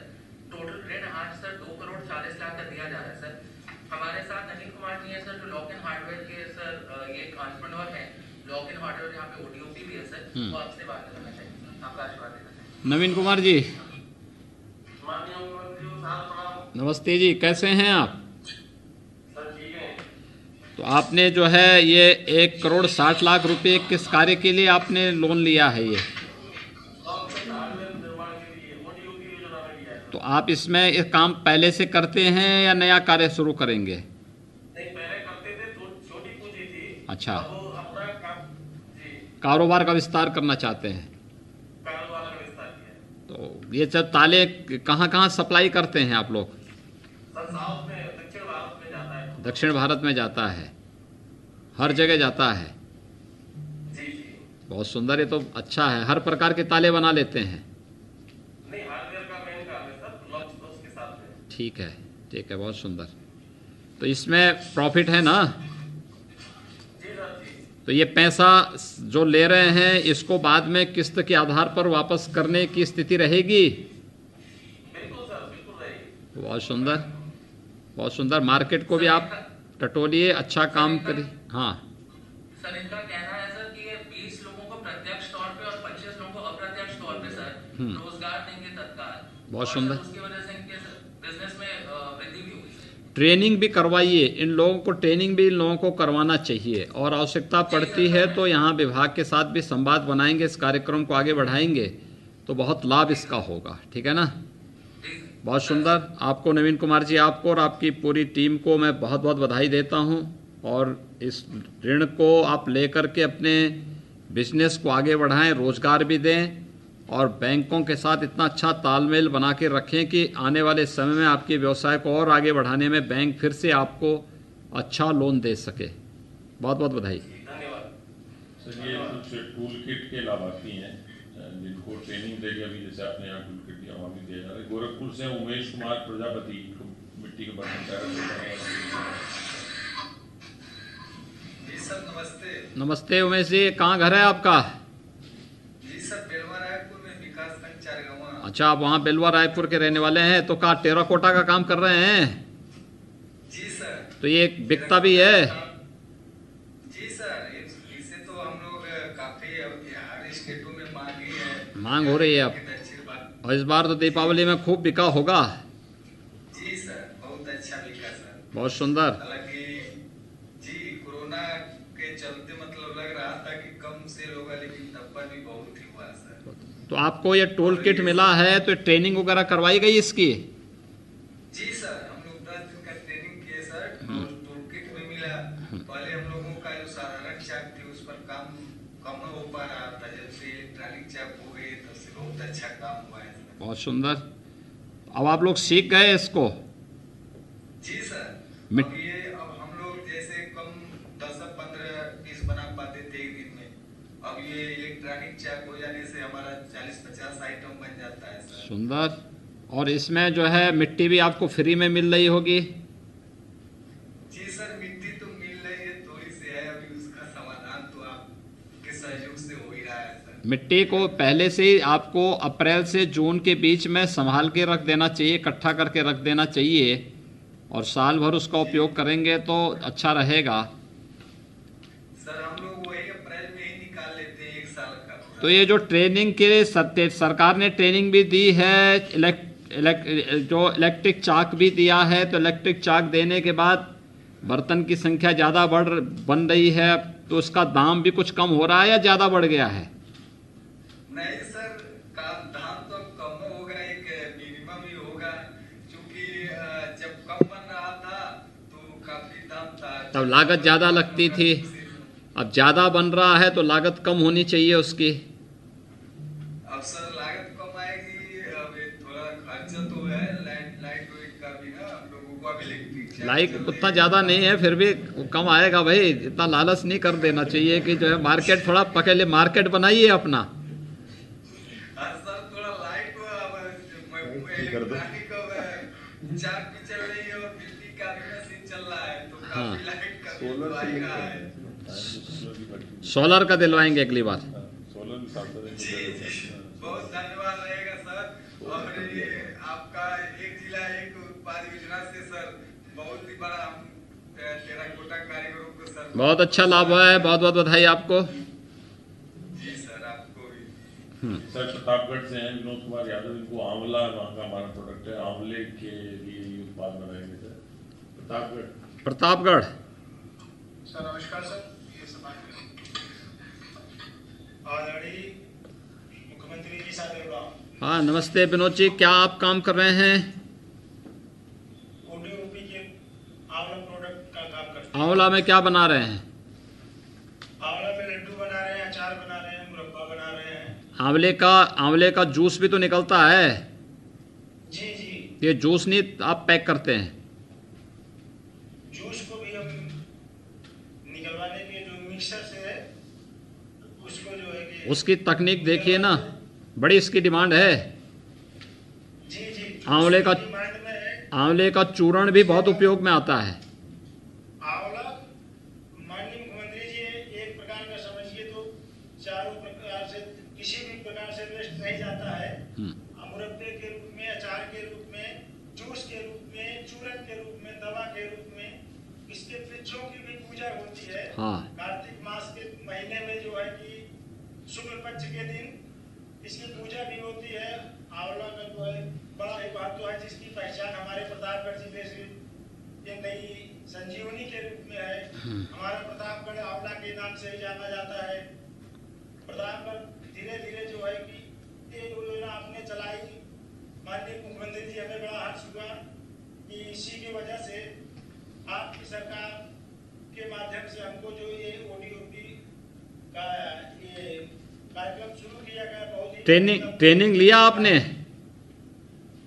टोटल ऋण आज सर 2 करोड़ 40 लाख का दिया जा रहा है सर। हमारे साथ नवीन कुमार जी है सर, जो लॉक एंड हार्डवेयर के सर ये एंटरप्रेन्योर है, लॉक एंड हार्डवेयर यहाँ पे ओडीओपी भी है सर, वो आपसे बात करना चाहिए, आपका आशीर्वाद देना चाहिए। नवीन कुमार जी, नमस्ते जी, कैसे हैं आप? तो आपने जो है ये 1 करोड़ 60 लाख रुपए किस कार्य के लिए आपने लोन लिया है ये? तो आप इसमें ये काम पहले से करते हैं या नया कार्य शुरू करेंगे? नहीं, पहले करते थे, छोटी पूंजी थी। अच्छा, अब अपना काम जी, कारोबार का विस्तार करना चाहते हैं। कारोबार का विस्तार किया। तो ये जब ताले कहाँ सप्लाई करते हैं आप लोग? सर साउथ में, दक्षिण भारत में जाता है। दक्षिण भारत में जाता है, हर जगह जाता है। जी जी, बहुत सुंदर, ये तो अच्छा है। हर प्रकार के ताले बना लेते हैं? नहीं, हार्डवेयर का मेन काम है सर, लॉक उसके साथ में। ठीक है, ठीक है, बहुत सुंदर। तो इसमें प्रॉफिट है ना? जी सर जी। तो ये पैसा जो ले रहे हैं इसको बाद में किस्त के आधार पर वापस करने की स्थिति रहेगी? बिल्कुल सर, बिल्कुल रहेगी। बहुत सुंदर, बहुत सुंदर। मार्केट को भी आप टटोलिए, अच्छा काम करिए। हाँ सर, इनका कहना है सर कि ये 20 लोगों को प्रत्यक्ष तौर पे और 25 लोगों को अप्रत्यक्ष तौर पे सर रोजगार देंगे तत्काल। बहुत सुंदर। उसकी वजह से इनके बिजनेस में वृद्धि भी होगी। ट्रेनिंग भी करवाइए इन लोगों को, ट्रेनिंग भी इन लोगों को करवाना चाहिए, और आवश्यकता पड़ती है तो यहाँ विभाग के साथ भी संवाद बनाएंगे, इस कार्यक्रम को आगे बढ़ाएंगे तो बहुत लाभ इसका होगा। ठीक है ना? बहुत सुंदर। आपको नवीन कुमार जी, आपको और आपकी पूरी टीम को मैं बहुत बहुत बधाई देता हूं, और इस ऋण को आप लेकर के अपने बिजनेस को आगे बढ़ाएं, रोजगार भी दें, और बैंकों के साथ इतना अच्छा तालमेल बना के रखें कि आने वाले समय में आपके व्यवसाय को और आगे बढ़ाने में बैंक फिर से आपको अच्छा लोन दे सके। बहुत बहुत बधाई। धन्यवाद सर। ये कुछ टूल किट के लाभार्थी हैं जिनको ट्रेनिंग देगी, अभी जैसे आपने यहाँ टूल किट दिया, वहाँ भी दिया जा रहा है। गोरखपुर से उमेश कुमार प्रजापति को मिट्टी के बर्तन तैयार जी सर, नमस्ते। नमस्ते उमेश जी, कहाँ घर है आपका? जी सर, बेलवा रायपुर में विकास खंड चारगांवा। अच्छा, आप वहाँ बेलवा रायपुर के रहने वाले हैं, तो कहाँ टेराकोटा का काम कर रहे हैं? जी सर। तो ये बिकता भी है? जी सर, इसे तो हम लोग काफी हर स्टेटों में मांगी है, मांग हो रही है अब, और इस बार तो दीपावली में खूब बिका होगा। जी सर, बहुत अच्छा बिका सर। बहुत सुंदर। हालांकि जी कोरोना के चलते मतलब लग रहा था कि कम सेल होगा, लेकिन तब पर भी बहुत ही हुआ सर। तो आपको ये टूल किट मिला है तो ट्रेनिंग वगैरह करवाई गई इसकी? जी सर, हम लोग 10 दिन का ट्रेनिंग किए सर, और टूल किट में मिला। पहले हम लोगों का जो साधारण चाक थी उस पर काम कम हो पा रहा था, जब से इलेक्ट्रॉनिक चाक हो गई तब से बहुत अच्छा काम हुआ है। बहुत सुंदर। अब आप लोग सीख गए इसको? जी सर। अब ये अब हम लोग जैसे कम 10-15 पीस बना पाते थे एक दिन में, अब ये इलेक्ट्रॉनिक चाक हो जाने से हमारा 40-50 आइटम बन जाता है सर। सुंदर। और इसमें जो है मिट्टी भी आपको फ्री में मिल रही होगी? जी सर, मिट्टी तो सहयोग से हो ही रहा है सर। मिट्टी को पहले से ही आपको अप्रैल से जून के बीच में संभाल के रख देना चाहिए, इकट्ठा करके रख देना चाहिए, और साल भर उसका उपयोग करेंगे तो अच्छा रहेगा। सर हम लोग वही अप्रैल में ही निकाल लेते हैं 1 साल का। तो ये जो ट्रेनिंग के लिए सरकार ने ट्रेनिंग भी दी है, जो इलेक्ट्रिक चाक भी दिया है, तो इलेक्ट्रिक चाक देने के बाद बर्तन की संख्या ज़्यादा बन रही है, तो उसका दाम भी कुछ कम हो रहा है या ज़्यादा बढ़ गया है? नहीं सर, दाम तो कम होगा, एक मिनिमम ही होगा, क्योंकि जब कम बन रहा था तो काफी दाम था, तब लागत ज़्यादा लगती थी। अब ज़्यादा बन रहा है तो लागत कम होनी चाहिए उसकी। अब सर लागत कम आएगी, अब थोड़ा खर्चा तो है, लाइट का भी ना, लोगों को भी इलेक्ट्रिक लाइक उतना ज़्यादा नहीं है, फिर भी कम आएगा भाई। इतना लालच नहीं कर देना चाहिए कि जो है मार्केट थोड़ा पहले मार्केट बनाइए अपना। सर थोड़ा लाइट इलेक्ट्रॉनिक चार्ज भी चल रही है और बिजली का भी मशीन चल रहा है, तो काफी लाइट का बिल आएगा है। सोलर का दिलवाएंगे अगली बार। जी बहुत धन्यवाद रहेगा सर। और ये आपका एक जिला एक उत्पाद योजना से सर बहुत ही बड़ा हम टेराकोटा कारीगरों को सर बहुत अच्छा लाभ हुआ है, बहुत बहुत बधाई आपको। जी सर आपको भी। सर प्रतापगढ़ से हैं विनोद कुमार यादव, इनको आंवला वहाँ का हमारा प्रोडक्ट है, आंवले के लिए उत्पाद बनाएंगे सर प्रतापगढ़। सर नमस्कार सर, ये सब आदरणीय मुख्यमंत्री जी साहब। हाँ नमस्ते विनोद जी, क्या आप काम कर रहे हैं? ओडीओपी के आंवला प्रोडक्ट का काम करते हैं। आंवला में क्या बना रहे हैं? आंवला में लड्डू बना रहे हैं, अचार बना रहे हैं, मुरब्बा बना रहे हैं। आंवले का जूस भी तो निकलता है। जी जी। ये जूस नहीं आप पैक करते हैं? जूस को भी हम निकलवाने के जो मिक्सर से है उसको जो है कि उसकी तकनीक देखिए ना, बड़ी इसकी डिमांड है। जी जी। आंवले का डिमांड में है। आंवले का चूर्ण भी बहुत उपयोग में आता है। आंवला माननीय मुख्यमंत्री जी एक प्रकार का समझिए तो चारों प्रकार से किसी भी प्रकार से वेस्ट नहीं जाता है। मुरब्बे के रूप में, अचार के रूप में, जूस के रूप में, चूरन के रूप में, दवा के रूप में। इसके वृक्षों की भी पूजा होती है। हाँ। कार्तिक मास के महीने में जो है कि शुक्ल पक्ष के दिन इसकी पूजा भी होती है। आंवला का जो है बड़ा ही महत्व है, जिसकी पहचान हमारे प्रतापगढ़ जिले से एक नई संजीवनी के रूप में है। हमारा प्रतापगढ़ आंवला के नाम से ही जाना जाता है। प्रतापगढ़ धीरे धीरे जो है कि ये योजना आपने चलाई, माननीय मुख्यमंत्री जी, हमें बड़ा हर्ष हुआ कि इसी की वजह से आपकी सरकार के माध्यम से हमको जो ये ओडीओपी का ये कार्यक्रम शुरू किया गया। बहुत ही ट्रेनिंग लिया आपने?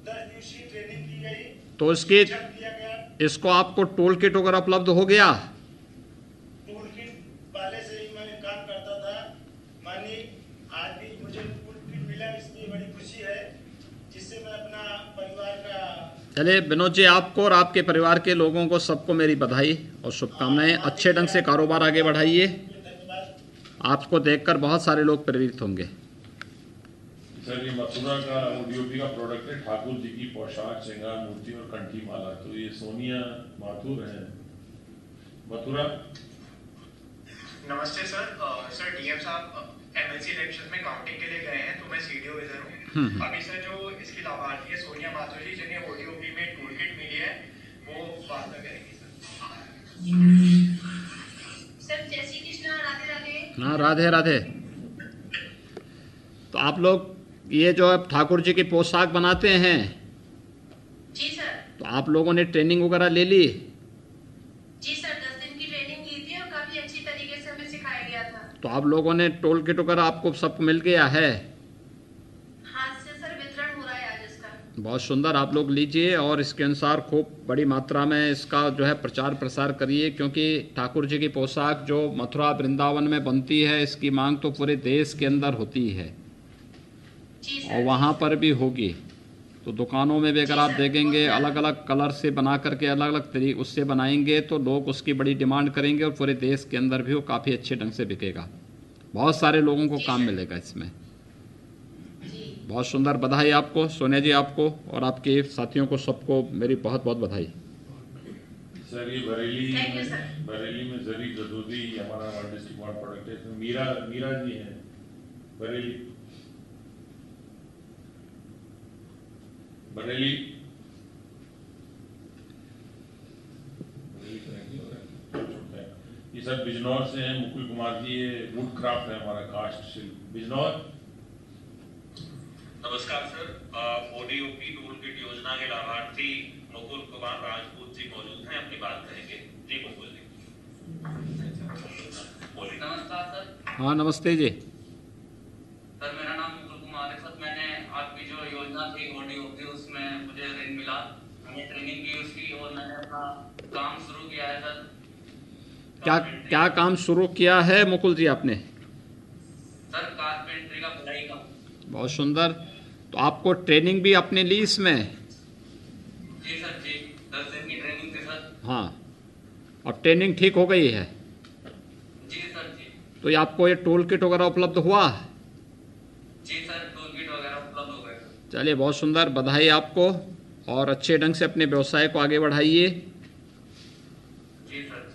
10 दिवसीय ट्रेनिंग की गई। तो इसकी दिया गया। इसको आपको टूल किट वगैरह उपलब्ध हो गया? टूल किट पहले से ही मैं काम करता था माननीय, आज भी मुझे टूल किट मिला, इसकी बड़ी खुशी है, जिससे मैं अपना परिवार का। चलिए विनोद जी, आपको और आपके परिवार के लोगों को सबको मेरी बधाई और शुभकामनाएं। अच्छे ढंग से कारोबार आगे बढ़ाइए, आपको देखकर बहुत सारे लोग प्रेरित होंगे। सर ये मथुरा का ओडीओपी का प्रोडक्ट है, ठाकुर जी की पोशाक, श्रृंगार मूर्ति और कंठी माला। तो ये सोनिया माथुर है मथुरा। नमस्ते सर। सर डीएम साहब एमएलसी इलेक्शन में काउंटिंग के लिए गए हैं, तो मैं सीडीओ इधर हूँ। अभी सर जो इसकी लाभार्थी है सोनिया माथुर जी, जिन्हें ओडीओपी में टूल किट मिली है, वो बात करेंगी सर। जय श्री कृष्ण, राधे राधे। हाँ राधे राधे। तो आप लोग ये जो ठाकुर जी की पोशाक बनाते हैं, जी सर। तो आप लोगों ने ट्रेनिंग वगैरह ले ली? जी सर, 10 दिन की ट्रेनिंग ली थी और काफी अच्छी तरीके से हमें सिखाया गया था। तो आप लोगों ने टोल किट वगैरह आपको सब मिल गया है? हाथ से सर वितरण हो रहा है आज इसका। बहुत सुंदर, आप लोग लीजिए और इसके अनुसार खूब बड़ी मात्रा में इसका जो है प्रचार प्रसार करिए, क्योंकि ठाकुर जी की पोशाक जो मथुरा वृंदावन में बनती है, इसकी मांग तो पूरे देश के अंदर होती है और वहाँ पर भी होगी। तो दुकानों में भी अगर आप देखेंगे अलग अलग कलर से बना करके अलग अलग तरीके उससे बनाएंगे तो लोग उसकी बड़ी डिमांड करेंगे और पूरे देश के अंदर भी वो काफ़ी अच्छे ढंग से बिकेगा। बहुत सारे लोगों को काम मिलेगा इसमें। बहुत सुंदर, बधाई आपको सोनिया जी, आपको और आपके साथियों को सबको मेरी बहुत बहुत बधाई। सर ये बरेली में जरी जदूदी हमारा डिस्ट्रिक्ट वार्ड प्रोडक्ट है, इसमें मीरा जी हैं बरेली ये सब बिजनौर से हैं। मुकुल कुमार जी ये वुड क्राफ्ट है हमारा, कास्ट शिल्प बिजनौर। नमस्कार सर, ODOP टूल किट योजना के लाभार्थी मुकुल कुमार राजपूत जी मौजूद हैं, अपनी बात करेंगे। जी मुकुल जी। नमस्कार सर। हाँ नमस्ते जी। सर मेरा नाम मुकुल कुमार है सर। मैंने आपकी जो योजना थी ODOP उसमें मुझे ऋण मिला, मैंने ट्रेनिंग की उसकी और मैंने अपना काम शुरू किया है सर। क्या काम शुरू किया है मुकुल जी आपने? सर कारपेंटरी का बुनाई का। बहुत सुंदर। तो आपको ट्रेनिंग भी आपने ली इसमें? जी सर जी, 10 दिन की ट्रेनिंग थी सर। हाँ, अब ट्रेनिंग ठीक हो गई है? जी सर जी। तो ये आपको ये टूल किट वगैरह उपलब्ध हुआ? जी सर, टूल किट वगैरह उपलब्ध हो गए। चलिए बहुत सुंदर, बधाई आपको और अच्छे ढंग से अपने व्यवसाय को आगे बढ़ाइए।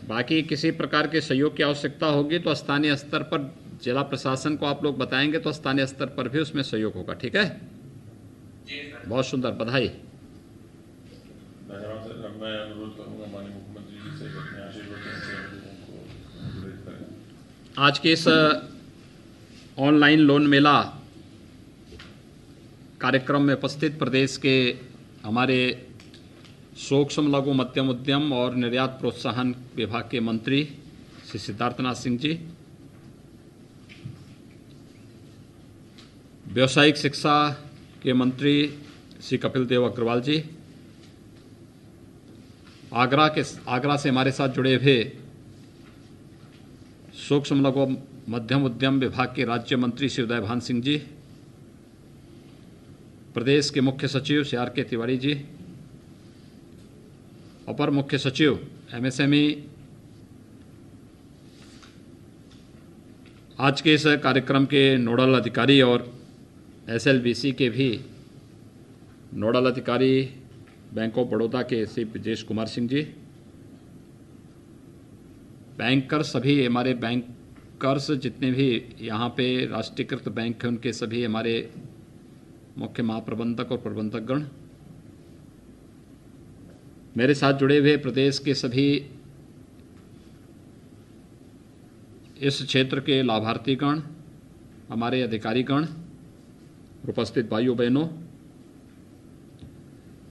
बाकी किसी प्रकार के सहयोग की आवश्यकता होगी तो स्थानीय स्तर पर जिला प्रशासन को आप लोग बताएंगे तो स्थानीय स्तर पर भी उसमें सहयोग होगा। ठीक है, बहुत सुंदर, बधाई। धन्यवाद सर। अब मैं अनुरोध करूंगा माननीय मुख्यमंत्री जी से अपने आशीर्वचन से लोगों को प्रेरित करें। आज के इस ऑनलाइन लोन मेला कार्यक्रम में उपस्थित प्रदेश के हमारे सूक्ष्म लघु मध्यम उद्यम और निर्यात प्रोत्साहन विभाग के मंत्री श्री सिद्धार्थनाथ सिंह जी, व्यावसायिक शिक्षा के मंत्री श्री कपिल देव अग्रवाल जी, आगरा से हमारे साथ जुड़े हुए सूक्ष्म लघु मध्यम उद्यम विभाग के राज्य मंत्री श्री उदयभान सिंह जी, प्रदेश के मुख्य सचिव श्री आर के तिवारी जी, अपर मुख्य सचिव MSME, आज के इस कार्यक्रम के नोडल अधिकारी और SLBC के भी नोडल अधिकारी बैंक ऑफ बड़ौदा के श्री ब्रजेश कुमार सिंह जी, बैंकर सभी हमारे बैंकर्स जितने भी यहाँ पे राष्ट्रीयकृत बैंक हैं उनके सभी हमारे मुख्य महाप्रबंधक और प्रबंधकगण, मेरे साथ जुड़े हुए प्रदेश के सभी इस क्षेत्र के लाभार्थीगण, हमारे अधिकारीगण, उपस्थित भाइयों बहनों,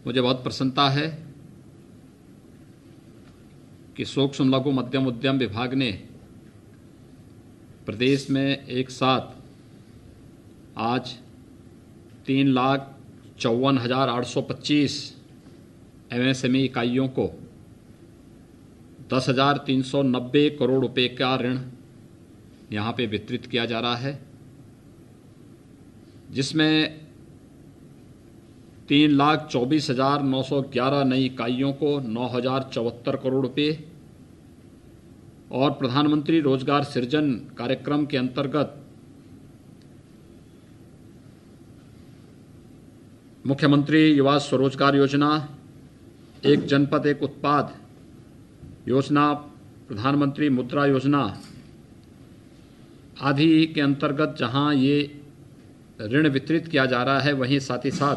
मुझे बहुत प्रसन्नता है कि सूक्ष्म लघु मध्यम उद्यम विभाग ने प्रदेश में एक साथ आज 3,54,825 MSME इकाइयों को 10,390 करोड़ रुपए का ऋण यहाँ पे वितरित किया जा रहा है, जिसमें 3,24,911 नई इकाइयों को 9,074 करोड़ रुपए और प्रधानमंत्री रोजगार सृजन कार्यक्रम के अंतर्गत मुख्यमंत्री युवा स्वरोजगार योजना, एक जनपद एक उत्पाद योजना, प्रधानमंत्री मुद्रा योजना आदि के अंतर्गत जहां ये ऋण वितरित किया जा रहा है, वहीं साथ ही साथ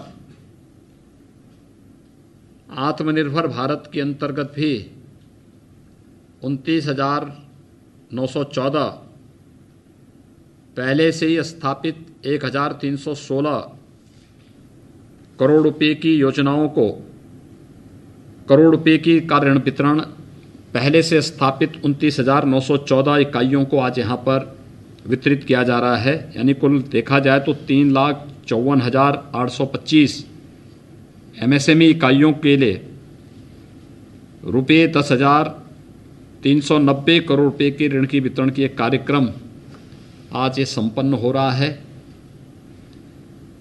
आत्मनिर्भर भारत के अंतर्गत भी 29,914 पहले से ही स्थापित 1,316 करोड़ रुपए की योजनाओं को करोड़ रुपए की का ऋण वितरण पहले से स्थापित 29,914 इकाइयों को आज यहाँ पर वितरित किया जा रहा है। यानी कुल देखा जाए तो 3,54,825 MSME इकाइयों के लिए रुपये 10,390 करोड़ रुपए के ऋण की वितरण की एक कार्यक्रम आज ये संपन्न हो रहा है।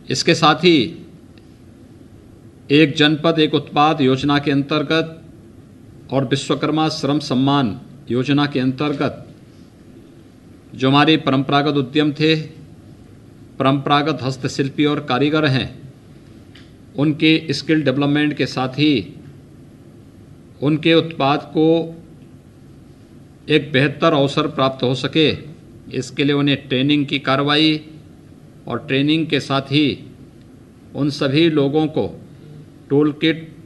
इसके साथ ही एक जनपद एक उत्पाद योजना के अंतर्गत और विश्वकर्मा श्रम सम्मान योजना के अंतर्गत जो हमारे परंपरागत उद्यम थे, परंपरागत हस्तशिल्पी और कारीगर हैं, उनके स्किल डेवलपमेंट के साथ ही उनके उत्पाद को एक बेहतर अवसर प्राप्त हो सके, इसके लिए उन्हें ट्रेनिंग की कार्रवाई और ट्रेनिंग के साथ ही उन सभी लोगों को टूल किट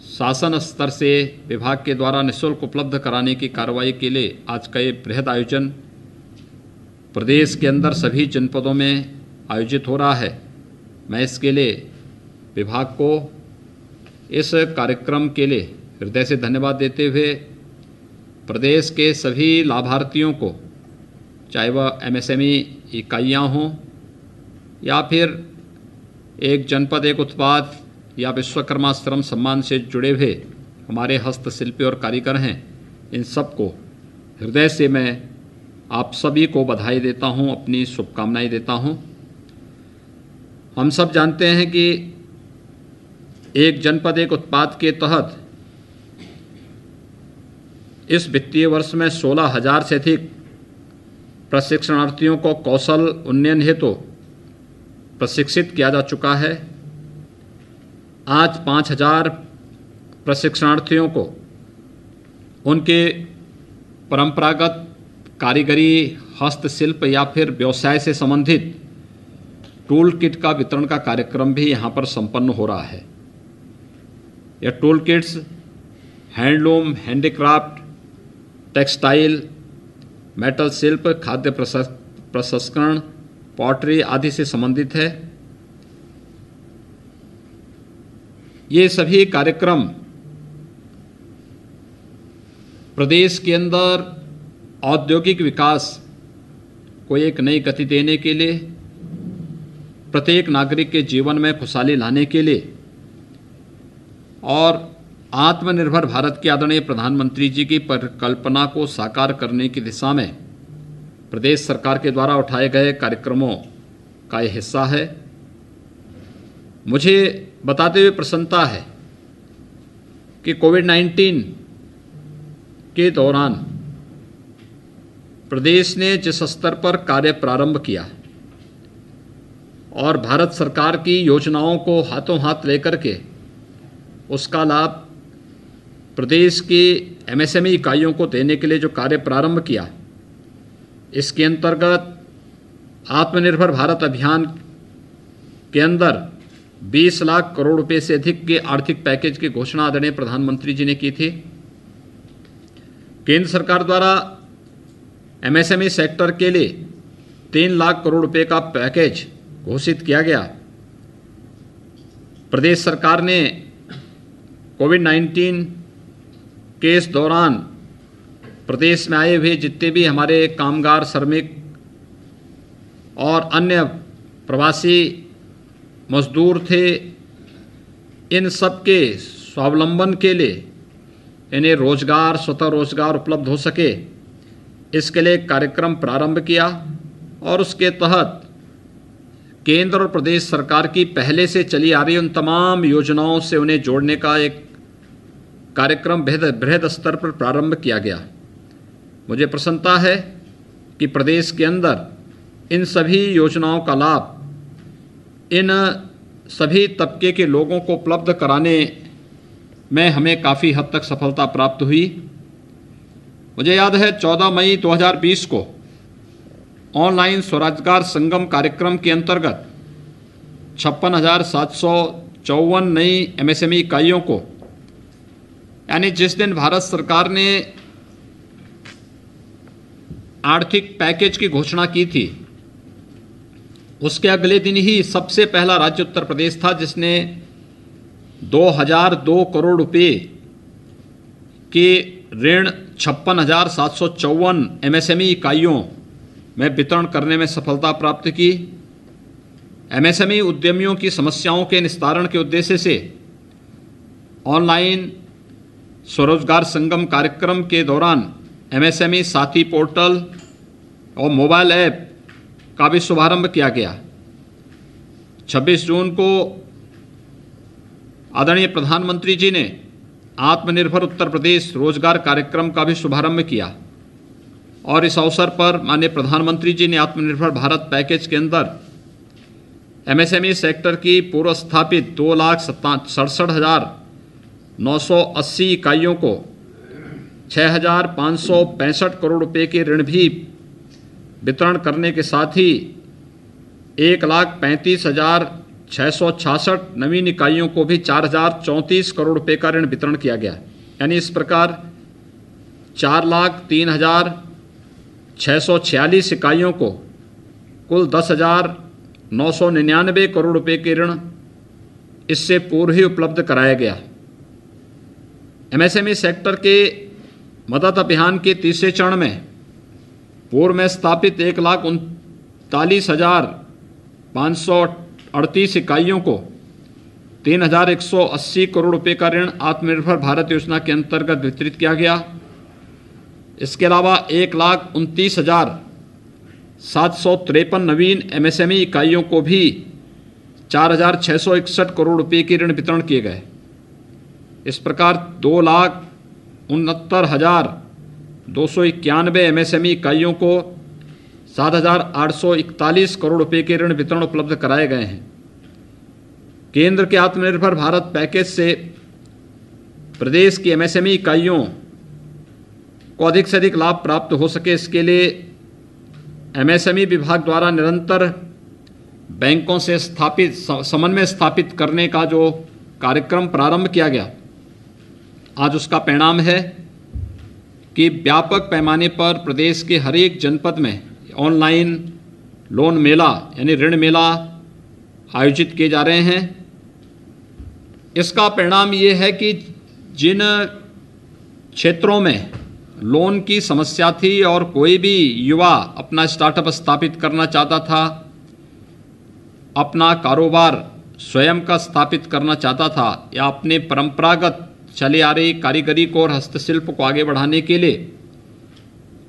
शासन स्तर से विभाग के द्वारा निःशुल्क उपलब्ध कराने की कार्रवाई के लिए आज का ये बृहद आयोजन प्रदेश के अंदर सभी जनपदों में आयोजित हो रहा है। मैं इसके लिए विभाग को इस कार्यक्रम के लिए हृदय से धन्यवाद देते हुए प्रदेश के सभी लाभार्थियों को, चाहे वह एमएसएमई इकाइयाँ हों या फिर एक जनपद एक उत्पाद या विश्वकर्मा श्रम सम्मान से जुड़े हुए हमारे हस्तशिल्पी और कारीगर हैं, इन सबको हृदय से मैं आप सभी को बधाई देता हूं, अपनी शुभकामनाएं देता हूं। हम सब जानते हैं कि एक जनपद एक उत्पाद के तहत इस वित्तीय वर्ष में 16,000 से अधिक प्रशिक्षणार्थियों को कौशल उन्नयन हेतु प्रशिक्षित किया जा चुका है। आज 5,000 प्रशिक्षणार्थियों को उनके परंपरागत कारीगरी, हस्तशिल्प या फिर व्यवसाय से संबंधित टूल किट का वितरण का कार्यक्रम भी यहाँ पर संपन्न हो रहा है। यह tool kits handloom, handicraft, textile, metal शिल्प, खाद्य प्रसंस्करण, पॉटरी आदि से संबंधित है। ये सभी कार्यक्रम प्रदेश के अंदर औद्योगिक विकास को एक नई गति देने के लिए, प्रत्येक नागरिक के जीवन में खुशहाली लाने के लिए और आत्मनिर्भर भारत के आदरणीय प्रधानमंत्री जी की परिकल्पना को साकार करने की दिशा में प्रदेश सरकार के द्वारा उठाए गए कार्यक्रमों का यह हिस्सा है। मुझे बताते हुए प्रसन्नता है कि कोविड-19 के दौरान प्रदेश ने जिस स्तर पर कार्य प्रारंभ किया और भारत सरकार की योजनाओं को हाथों हाथ लेकर के उसका लाभ प्रदेश की एमएसएमई इकाइयों को देने के लिए जो कार्य प्रारंभ किया, इसके अंतर्गत आत्मनिर्भर भारत अभियान के अंदर 20 लाख करोड़ रुपए से अधिक के आर्थिक पैकेज की घोषणा आदरणीय प्रधानमंत्री जी ने की थी। केंद्र सरकार द्वारा एमएसएमई सेक्टर के लिए 3 लाख करोड़ रुपए का पैकेज घोषित किया गया। प्रदेश सरकार ने कोविड-19 के इस दौरान प्रदेश में आए हुए जितने भी हमारे कामगार, श्रमिक और अन्य प्रवासी मजदूर थे, इन सब के स्वावलंबन के लिए इन्हें रोजगार, स्वतः रोजगार उपलब्ध हो सके, इसके लिए कार्यक्रम प्रारंभ किया और उसके तहत केंद्र और प्रदेश सरकार की पहले से चली आ रही उन तमाम योजनाओं से उन्हें जोड़ने का एक कार्यक्रम बृहद स्तर पर प्रारंभ किया गया। मुझे प्रसन्नता है कि प्रदेश के अंदर इन सभी योजनाओं का लाभ इन सभी तबके के लोगों को उपलब्ध कराने में हमें काफ़ी हद तक सफलता प्राप्त हुई। मुझे याद है 14 मई 2020 को ऑनलाइन स्वरोजगार संगम कार्यक्रम के अंतर्गत 56,754 नई एमएसएमई इकाइयों को, यानी जिस दिन भारत सरकार ने आर्थिक पैकेज की घोषणा की थी, उसके अगले दिन ही सबसे पहला राज्य उत्तर प्रदेश था जिसने 2002 करोड़ रुपए के ऋण 56,754 एमएसएमई इकाइयों में वितरण करने में सफलता प्राप्त की। एमएसएमई उद्यमियों की समस्याओं के निस्तारण के उद्देश्य से ऑनलाइन स्वरोजगार संगम कार्यक्रम के दौरान एमएसएमई साथी पोर्टल और मोबाइल ऐप का भी शुभारंभ किया गया। 26 जून को आदरणीय प्रधानमंत्री जी ने आत्मनिर्भर उत्तर प्रदेश रोजगार कार्यक्रम का भी शुभारंभ किया। और इस अवसर पर माननीय प्रधानमंत्री जी ने आत्मनिर्भर भारत पैकेज के अंदर एमएसएमई सेक्टर की पूर्व स्थापित 2,67,980 इकाइयों को 6,565 करोड़ रुपए के ऋण भी वितरण करने के साथ ही 1,35,666 नवीन इकाइयों को भी 4,034 करोड़ रुपए का ऋण वितरण किया गया। यानी इस प्रकार 4,03,646 इकाइयों को कुल 10,999 करोड़ रुपए के ऋण इससे पूर्व ही उपलब्ध कराया गया। एमएसएमई सेक्टर के मदद अभियान के तीसरे चरण में पूर्व में स्थापित 1,39,538 इकाइयों को 3,180 करोड़ रुपए का ऋण आत्मनिर्भर भारत योजना के अंतर्गत वितरित किया गया। इसके अलावा 1,29,753 नवीन एमएसएमई इकाइयों को भी 4,661 करोड़ रुपए के ऋण वितरण किए गए। इस प्रकार 2,69,291 एमएसएमई इकाइयों को 7,841 करोड़ रुपए के ऋण वितरण उपलब्ध कराए गए हैं। केंद्र के आत्मनिर्भर भारत पैकेज से प्रदेश की एमएसएमई इकाइयों को अधिक से अधिक लाभ प्राप्त हो सके, इसके लिए एमएसएमई विभाग द्वारा निरंतर बैंकों से समन्वय स्थापित करने का जो कार्यक्रम प्रारंभ किया गया, आज उसका परिणाम है कि व्यापक पैमाने पर प्रदेश के हर एक जनपद में ऑनलाइन लोन मेला यानी ऋण मेला आयोजित किए जा रहे हैं। इसका परिणाम ये है कि जिन क्षेत्रों में लोन की समस्या थी और कोई भी युवा अपना स्टार्टअप स्थापित करना चाहता था, अपना कारोबार स्वयं का स्थापित करना चाहता था या अपने परंपरागत चले आ रही कारीगरी को और हस्तशिल्प को आगे बढ़ाने के लिए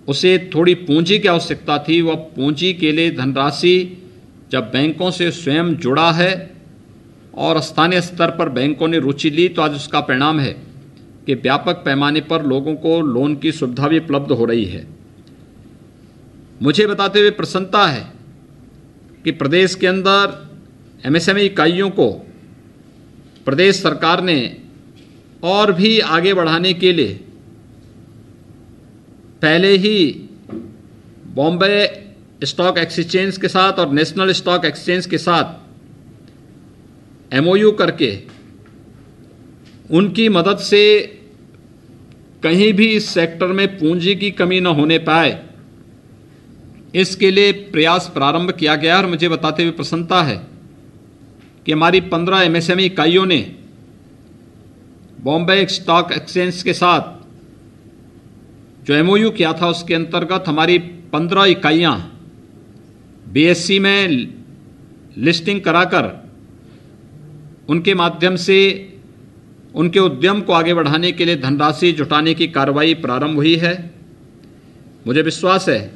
उसे थोड़ी पूंजी की आवश्यकता थी, वह पूंजी के लिए धनराशि जब बैंकों से स्वयं जुड़ा है और स्थानीय स्तर पर बैंकों ने रुचि ली, तो आज उसका परिणाम है कि व्यापक पैमाने पर लोगों को लोन की सुविधा भी उपलब्ध हो रही है। मुझे बताते हुए प्रसन्नता है कि प्रदेश के अंदर एमएसएमई इकाइयों को प्रदेश सरकार ने और भी आगे बढ़ाने के लिए पहले ही बॉम्बे स्टॉक एक्सचेंज के साथ और नेशनल स्टॉक एक्सचेंज के साथ एमओयू करके उनकी मदद से कहीं भी इस सेक्टर में पूंजी की कमी न होने पाए, इसके लिए प्रयास प्रारंभ किया गया। और मुझे बताते हुए प्रसन्नता है कि हमारी 15 एमएसएमई इकाइयों ने बॉम्बे स्टॉक एक्सचेंज के साथ जो एमओयू किया था, उसके अंतर्गत हमारी 15 इकाइयाँ बीएससी में लिस्टिंग कराकर उनके माध्यम से उनके उद्यम को आगे बढ़ाने के लिए धनराशि जुटाने की कार्रवाई प्रारंभ हुई है। मुझे विश्वास है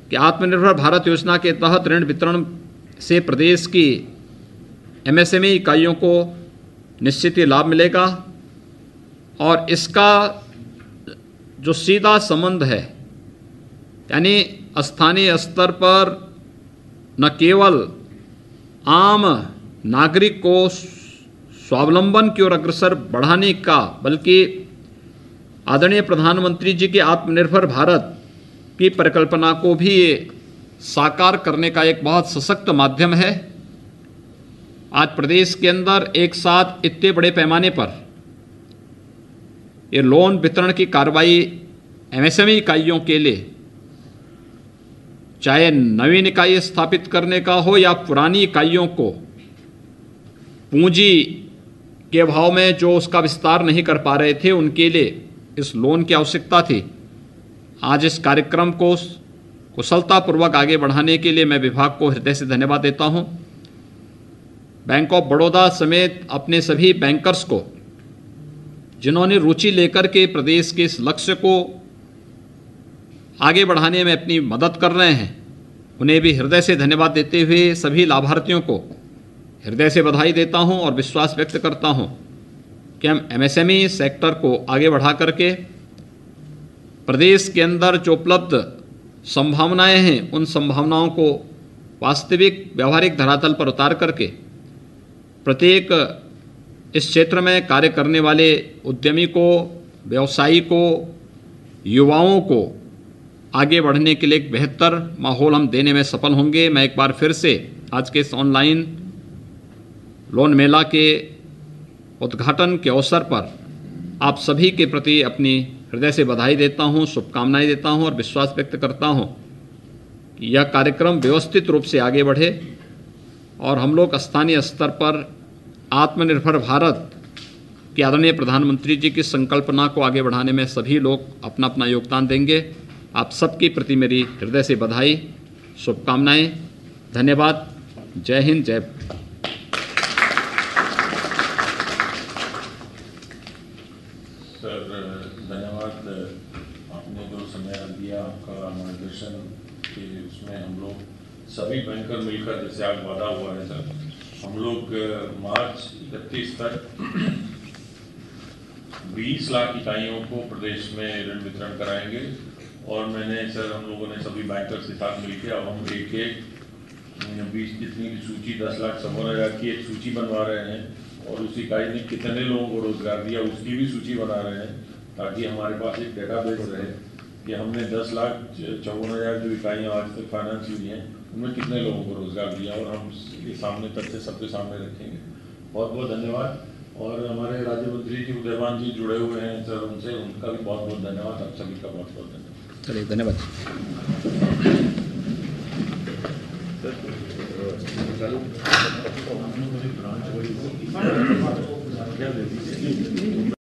कि आत्मनिर्भर भारत योजना के तहत ऋण वितरण से प्रदेश की एमएसएमई इकाइयों को निश्चित ही लाभ मिलेगा और इसका जो सीधा संबंध है, यानी स्थानीय स्तर पर न केवल आम नागरिक को स्वावलंबन की ओर अग्रसर बढ़ाने का, बल्कि आदरणीय प्रधानमंत्री जी के आत्मनिर्भर भारत की परिकल्पना को भी साकार करने का एक बहुत सशक्त माध्यम है। आज प्रदेश के अंदर एक साथ इतने बड़े पैमाने पर ये लोन वितरण की कार्रवाई एमएसएमई इकाइयों के लिए, चाहे नवीन इकाई स्थापित करने का हो या पुरानी इकाइयों को पूंजी के अभाव में जो उसका विस्तार नहीं कर पा रहे थे, उनके लिए इस लोन की आवश्यकता थी। आज इस कार्यक्रम को कुशलतापूर्वक आगे बढ़ाने के लिए मैं विभाग को हृदय से धन्यवाद देता हूं। बैंक ऑफ बड़ौदा समेत अपने सभी बैंकर्स को, जिन्होंने रुचि लेकर के प्रदेश के इस लक्ष्य को आगे बढ़ाने में अपनी मदद कर रहे हैं, उन्हें भी हृदय से धन्यवाद देते हुए सभी लाभार्थियों को हृदय से बधाई देता हूं और विश्वास व्यक्त करता हूं कि हम एमएसएमई सेक्टर को आगे बढ़ा करके प्रदेश के अंदर जो उपलब्ध संभावनाएं हैं उन संभावनाओं को वास्तविक व्यवहारिक धरातल पर उतार करके प्रत्येक इस क्षेत्र में कार्य करने वाले उद्यमी को, व्यवसायी को, युवाओं को आगे बढ़ने के लिए एक बेहतर माहौल हम देने में सफल होंगे। मैं एक बार फिर से आज के इस ऑनलाइन लोन मेला के उद्घाटन के अवसर पर आप सभी के प्रति अपनी हृदय से बधाई देता हूं, शुभकामनाएं देता हूं और विश्वास व्यक्त करता हूं कि यह कार्यक्रम व्यवस्थित रूप से आगे बढ़े और हम लोग स्थानीय स्तर पर आत्मनिर्भर भारत के आदरणीय प्रधानमंत्री जी की संकल्पना को आगे बढ़ाने में सभी लोग अपना अपना योगदान देंगे। आप सबके प्रति मेरी हृदय से बधाई, शुभकामनाएं, धन्यवाद। जय हिंद, जय भारत। सर धन्यवाद, आपने जो समय दिया, आपका मार्गदर्शन के उसमें हम लोग सभी बैंकर मिलकर, जैसे आज वादा हुआ है सर, हम लोग मार्च 31 तक 20 लाख इकाइयों को प्रदेश में ऋण वितरण कराएंगे। और मैंने सर, हम लोगों ने सभी बैंकर्स के साथ मिलकर अब हम एक 20 जितनी की सूची 10,56,000 की एक सूची बनवा रहे हैं और उस इकाई ने कितने लोगों को रोजगार दिया उसकी भी सूची बना रहे हैं, ताकि हमारे पास एक डेटाबेस रहे कि हमने 10,54,000 जो इकाइयाँ आज तक फाइनेंस हुई हैं उनमें कितने लोगों को रोजगार दिया, और हम ये सामने तथ्य सबके सामने रखेंगे। बहुत बहुत धन्यवाद। और हमारे राज्य मंत्री जी उदयवान जी जुड़े हुए हैं सर, उनसे उनका भी बहुत बहुत धन्यवाद। आप सभी का बहुत बहुत धन्यवाद। चलिए, धन्यवाद। क्या